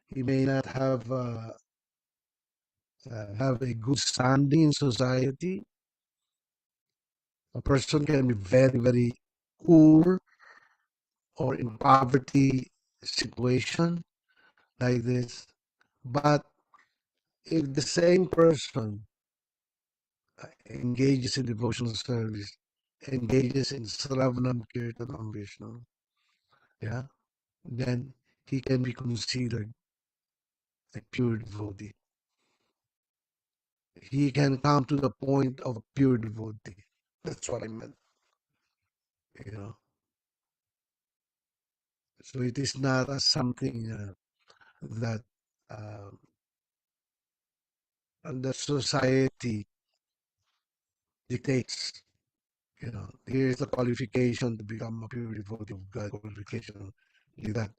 He may not have a good standing in society. A person can be very, very poor or in poverty situation like this. But if the same person engages in devotional service, engages in Sravanam Kirtanam Vishnu, yeah, then he can be considered a pure devotee. He can come to the point of a pure devotee. That's what I meant, you know. So it is not as something that uh, the society dictates. You know, here's the qualification to become a pure devotee of God. Qualification like that.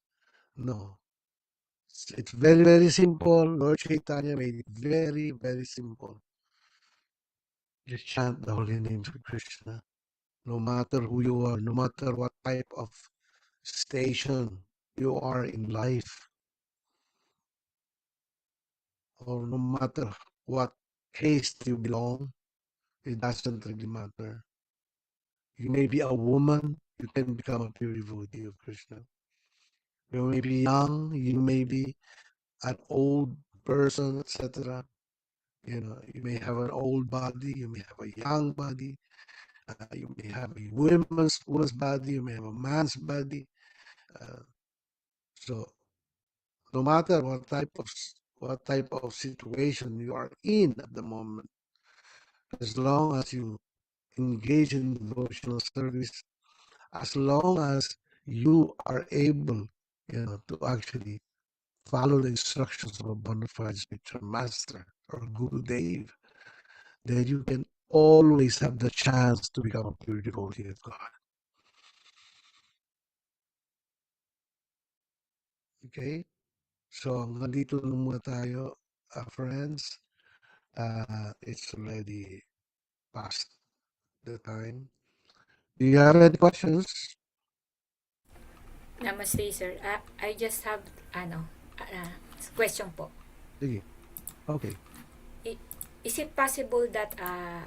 No, it's very very simple. Lord Chaitanya made it very very simple. Just chant the holy names of Krishna. No matter who you are, no matter what type of station you are in life, or no matter what caste you belong, it doesn't really matter. You may be a woman, you can become a pure devotee of Krishna. You may be young, you may be an old person, etc. You know, you may have an old body, you may have a young body, you may have a woman's body, you may have a man's body. Uh, so no matter what type of situation you are in at the moment, as long as you engage in devotional service, as long as you are able, you know, to actually follow the instructions of a bona fide spiritual master or Guru Dev, then you can always have the chance to become a pure devotee of God. Okay? So, hanggang dito na muna tayo, friends. It's already past the time. Do you have any questions? Namaste, sir. I just have, question po. Sige. Okay. I- Is it possible that a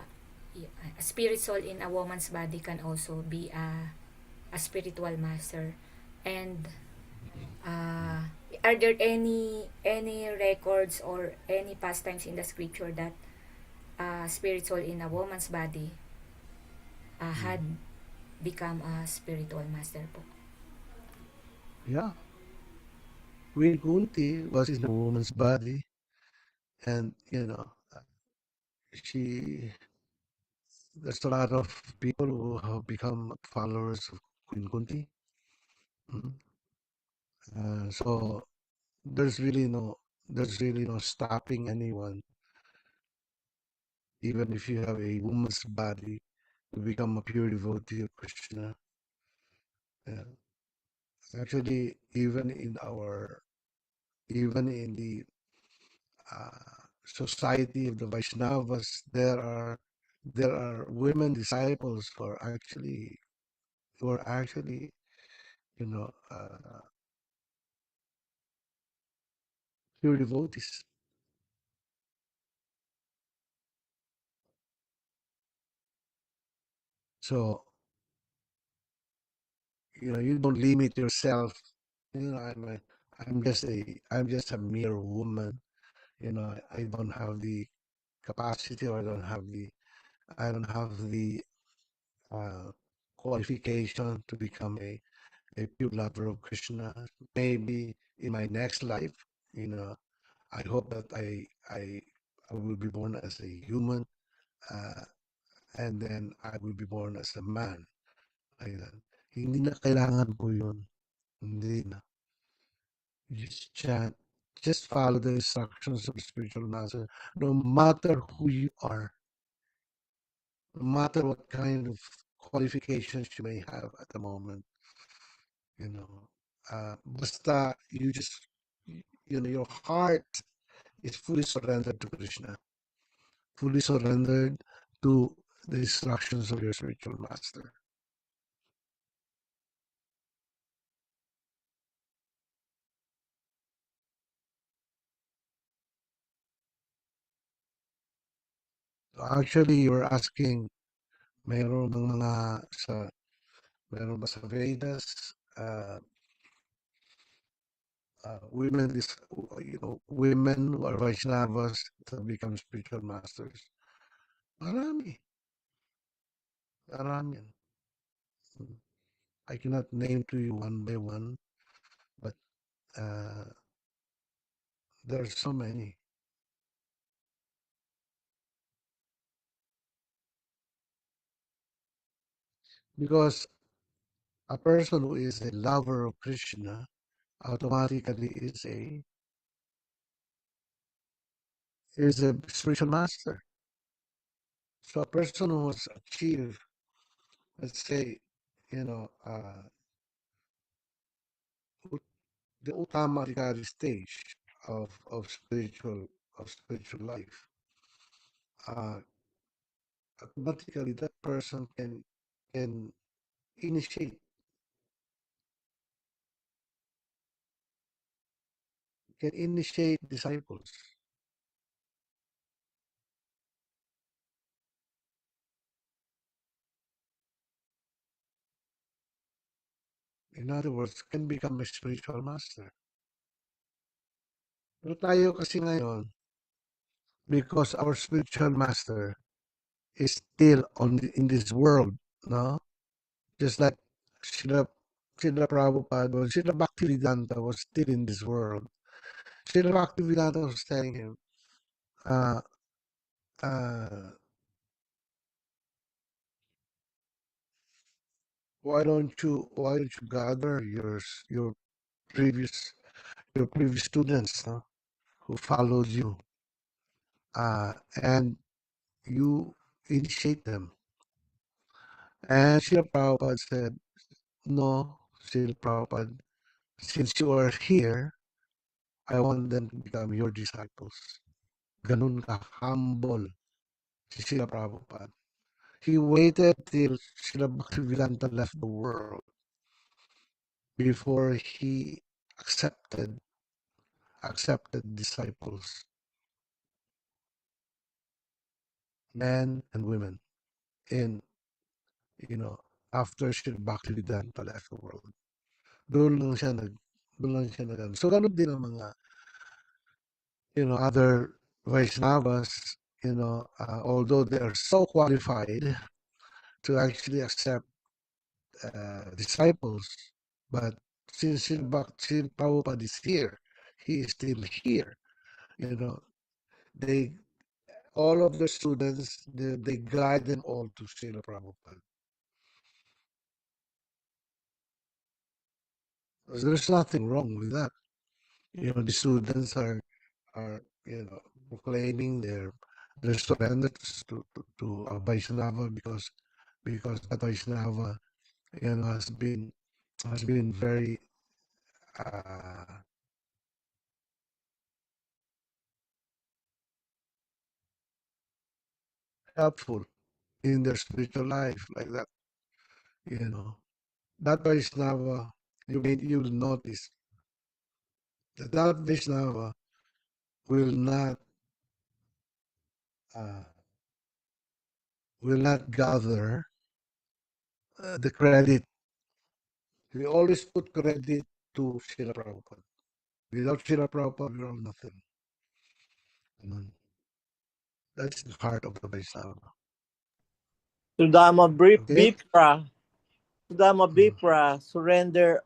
spirit soul in a woman's body can also be a spiritual master? And are there any records or any pastimes in the scripture that a spirit soul in a woman's body had become a spiritual master po? Yeah. Queen Kunti was in a woman's body, and you know, she. There's a lot of people who have become followers of Queen Kunti. Mhm. So there's really no stopping anyone, even if you have a woman's body, to become a pure devotee of Krishna. Yeah. Actually, even in the society of the Vaishnavas, there are women disciples who are actually, you know, pure devotees. So you know, you don't limit yourself. You know, I'm just a mere woman. You know, I don't have the capacity, or I don't have the uh, qualification to become a pure lover of Krishna. Maybe in my next life, you know, I hope that I will be born as a human, uh, and then I will be born as a man. Like that. Hindi na kailangan ko yun. Hindi na. Just chant. Just follow the instructions of the spiritual master, no matter who you are, no matter what kind of qualifications you may have at the moment. You know, basta you know, your heart is fully surrendered to Krishna, fully surrendered to the instructions of your spiritual master. So actually, you're asking, meron bang mga sa meron ba sa Vedas women is, women who are Vaishnavas to become spiritual masters. Marami. Marami yan. I cannot name to you one by one, but there are so many. Because a person who is a lover of Krishna automatically is a spiritual master. So a person who has achieved, let's say, the Uttama stage of spiritual life, uh, automatically that person can initiate disciples. In other words, can become a spiritual master. Pero tayo kasi ngayon, because our spiritual master is still in this world, no? Just like Srila Prabhupada or Srila Bhaktivedanta was still in this world. Srila Bhaktivedanta was telling him, uh, uh, why don't you gather your previous students, no, who followed you, and you initiate them. And Srila Prabhupada said, no, Srila Prabhupada, since you are here, I want them to become your disciples. Ganun ka humble si Srila Prabhupada. He waited till Srila Bhaktivedanta left the world before he accepted disciples, men and women, in after Srila Bhaktivedanta left the world. Doon lang siya nag so ganun din ang mga other Vaishnavas, although they are so qualified to actually accept disciples, but since Srila Prabhupada is here, he is still here. They all of the students they guide them all to Srila Prabhupada. There's nothing wrong with that. The students are proclaiming their surrender to a Vaishnava because that Vaishnava has been very helpful in their spiritual life, like that. That Vaishnava, you'll notice that Vaishnava will not gather the credit. We always put credit to Srila Prabhupada. Without Srila Prabhupada, we're all nothing. That's the heart of the Vaishnava. Sudama Okay? Bipra surrender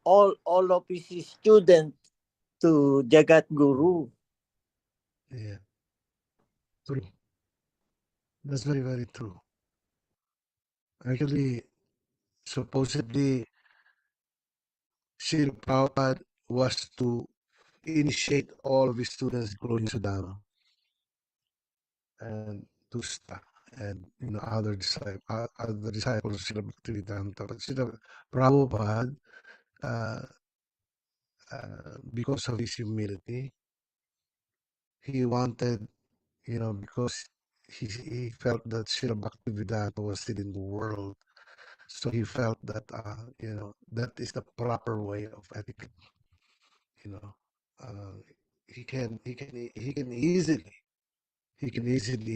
all of his students to Jagat Guru. Yeah. True. That's very, very true. Actually, supposedly, Srila Prabhupada was to initiate all of his students, including Sudama and Tusta and other disciples of Srila Bhaktivedanta. But Srila Prabhupada, because of his humility, he wanted, because he felt that Srila Bhaktivedanta was still in the world. So he felt that, that is the proper way of etiquette. Uh, he can easily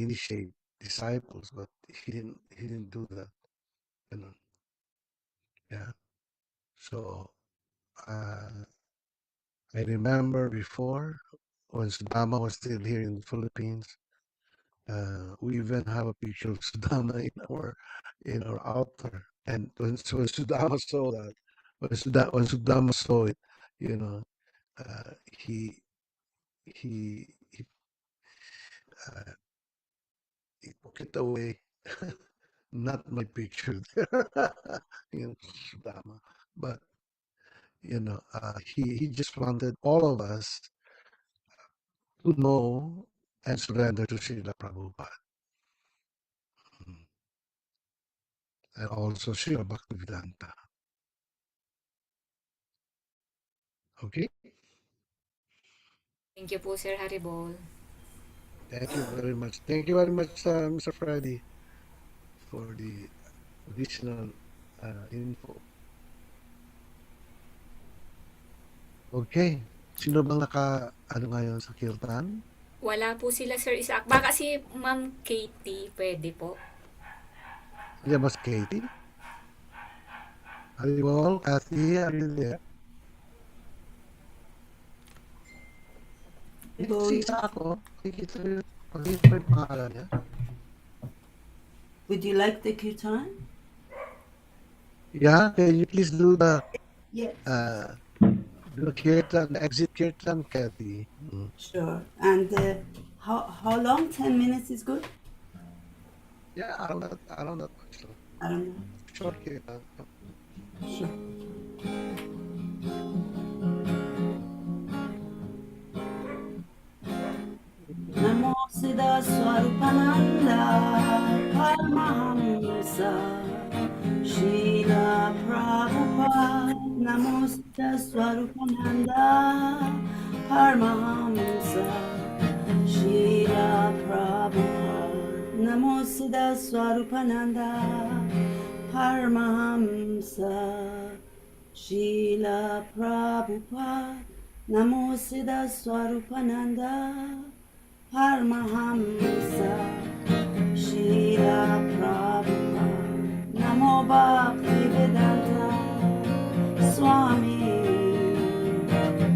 initiate disciples, but he didn't do that. Yeah. So I remember before when Sudama was still here in the Philippines, we even have a picture of Sudama in our altar. And when Sudama saw that, when Sudama saw it, you know, he he he, uh, he took it away. Not my picture there, Sudama, but he just wanted all of us to know and surrender to Srila Prabhupada and also Srila Bhaktivedanta. Okay, Thank you po, Sir Haribol. thank you very much. Thank you very much, Mr. Freddy, for the additional info. Okay, sino bang ano ngayon sa kirtan? Wala po sila, Sir Isaac. Baka si Ma'am Katie, pwede po. Diyan ba si Katie? Haribol, Kathy, are you there? Ito si isa ako. Pakikita ko yung pangalan niya. Would you like the kirtan? Yeah, can you please do the Yes. kirtan, exit kirtan, Kathy? Sure. And how long? 10 minutes is good? Yeah, I don't know much. I don't know. Short kirtan. Sure. Namo Siddha Swarupananda Paramahamsa Srila Prabhupada Namo Siddha Swarupananda Paramahamsa Srila Prabhupada Namo Siddha Swarupananda Paramahamsa Srila Prabhupada Namo Siddha Swarupananda Paramahamsa Srila Prabhupada Namo Bhaktivedanta Swami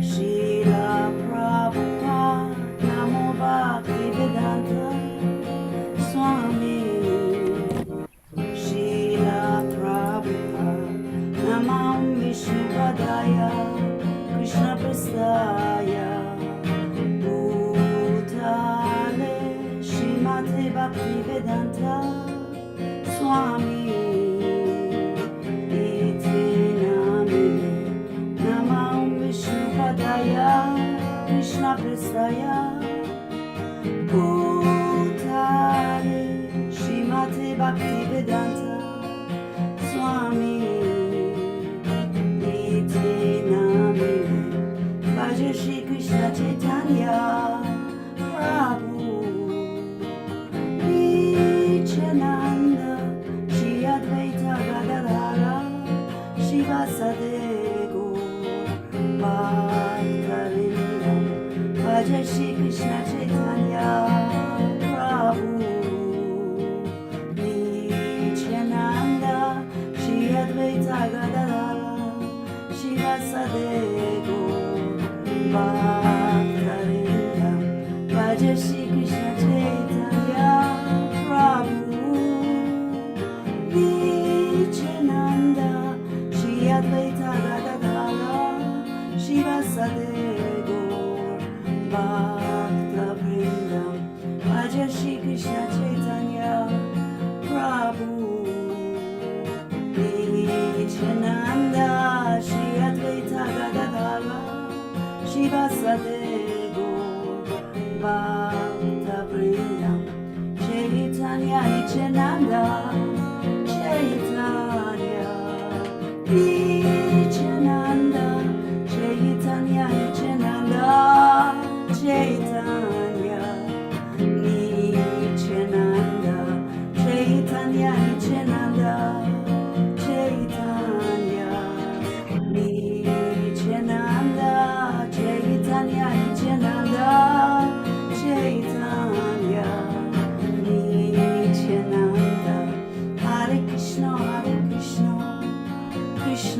Srila Prabhupada Namo Bhaktivedanta Swami Srila Prabhupada Namam Vishnupadaya Krishna Prasthaya Srimad Bhaktivedanta Swami Iti Namine Namam Vishnupadaya Krishna Prasthaya Bhutale Srimad Bhaktivedanta Swami Iti Namine Bhaja Shri Krishna Chaitanya Prabhu Nityananda Shri Advaita Gadadhara Shivasadego Bhaktavinda Bhaja Shri Krishna Chaitanya Prabhu Nityananda Shri Advaita Gadadhara Shivasadego Bhaktavinda Bhaja Shri Krishna Chaitanya Prabhu Nityananda Shri Advaita Gadadhara Shivasadego Bhaktavinda Bhaja Shri Krishna Chaitanya Prabhu Nityananda Shri Advaita Gadadhara Shivasadego Bhaktavinda Chaitanya Nityananda Chaitanya Nityananda Chaitanya Nityananda Chaitanya Nityananda Chaitanya Nityananda Chaitanya Nityananda Chaitanya Nityananda Chaitanya Nityananda Hare Krishna Krishna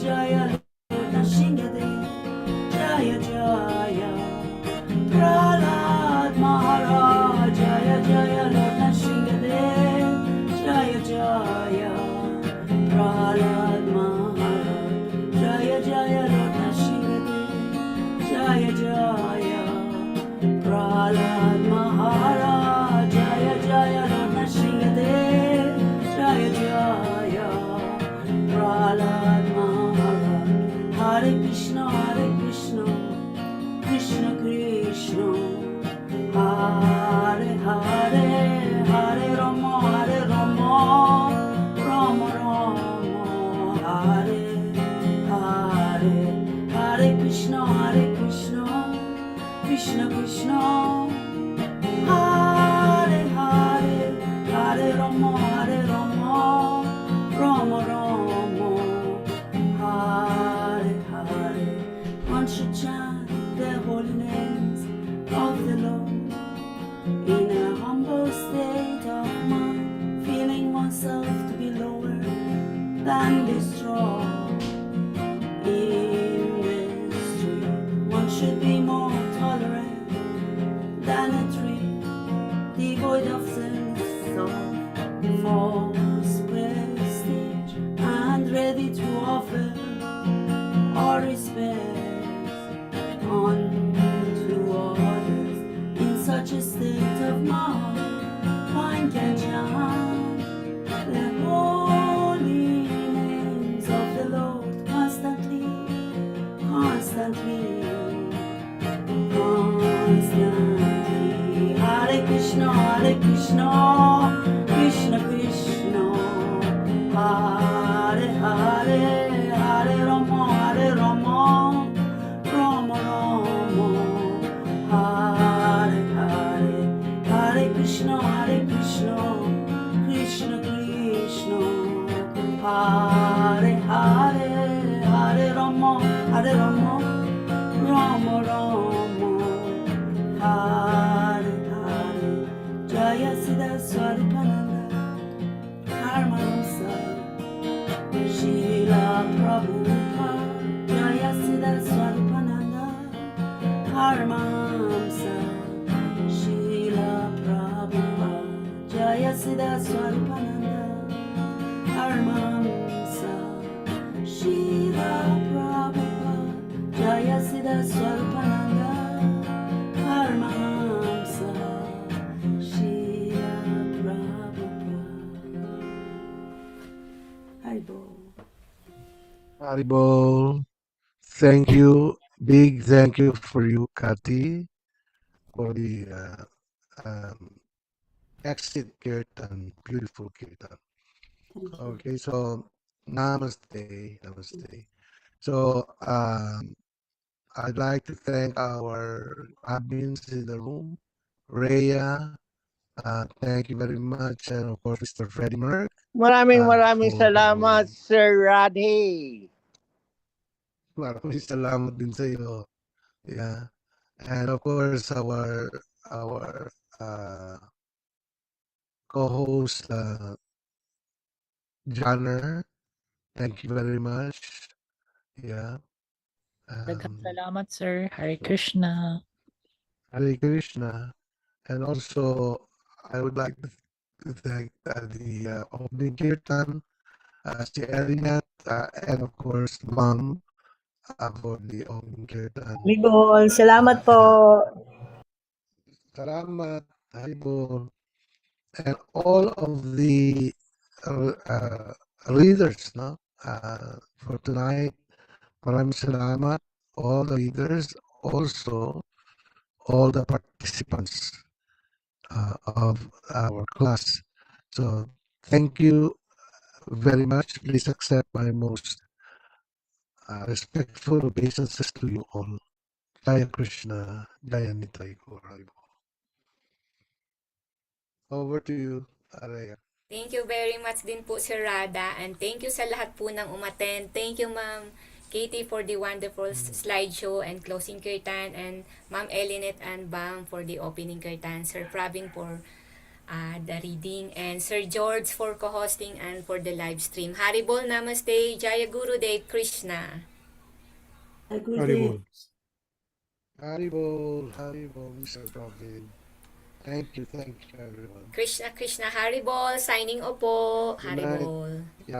Jaya Lord Nrsimhadeva, Jaya Jaya Prahlad Maharaj, Jaya Jaya Lord Nrsimhadeva, Jaya Jaya Prahlad Maharaj, Jaya Jaya Lord Nrsimhadeva, Jaya Jaya Prahlad Maharaj, Jaya Jaya Lord Nrsimhadeva, Jaya Jaya Prahlad Maharaj. Hare Krishna, Krishna Krishna, Hare Hare, Hare Rama, Rama Rama, Hare Hare, Hare Krishna, Krishna Krishna, Hare Hare, Hare Rama, Rama Rama, Hare Hare. One should chant the holy names of the Lord in a humble state of mind, feeling oneself to be lower than the straw in the street. One should be more tolerant than a tree, devoid of sense of false prestige, and ready to offer all respect unto others. In such a state of mind, one can chant the holy names of the Lord constantly, constantly. Hare Krishna, Krishna Krishna, Hare Hare, Hare Rama, Rama Rama, Hare Hare, Hare Krishna, Krishna Krishna, Hare Hare, Hare Rama, Rama Rama, Hare Hare. Jaya Siddha Swarupananda, Karmamsa, Srila Prabhupada, Jaya Siddha Swarupananda, Karmamsa, Srila Prabhupada, Jaya Siddha Swarupananda, Karmamsa, Srila Prabhupada, Jaya Siddha Swarupananda, Karmamsa, Srila Prabhupada. Haribo. Haribol. Thank you. Big thank you for you, Kati, for the exit kirtan, beautiful kirtan. Thank you. Okay, so namaste. So I'd like to thank our admins in the room, Rhea. Thank you very much, and of course, Mr. Freddie Merck. Maraming For salamat, Sir Radhe. maraming salamat din sa iyo. Yeah. And of course, our co-host, Janner. Thank you very much. Yeah. Daghang salamat, sir. Hare Krishna. Hare Krishna. And also, I would like to thank the opening kirtan, si Erinat, and of course, Mom, for the opening kirtan. Haribol, salamat po. Salamat, Haribol. And all of the readers, no? For tonight, maraming salamat. All the leaders, also all the participants of our class. So thank you very much. Please accept my most respectful obeisances to you all. Jaya Krishna, Jaya Nitai Gaur. Over to you, Araya. Thank you very much din po, Sir Rada. And thank you sa lahat po ng umattend. Thank you, Ma'am Katie, for the wonderful slideshow and closing kirtan. And Ma'am Elinette and Bam for the opening kirtan. Sir Pravin for the reading, and Sir George for co-hosting and for the live stream. Haribol, Namaste, Jaya Gurudev, Krishna. Haribol. Haribol, Mr. Praveen. Thank you, everyone. Krishna Krishna, Haribol, signing opo, Good night. Haribol. Yeah.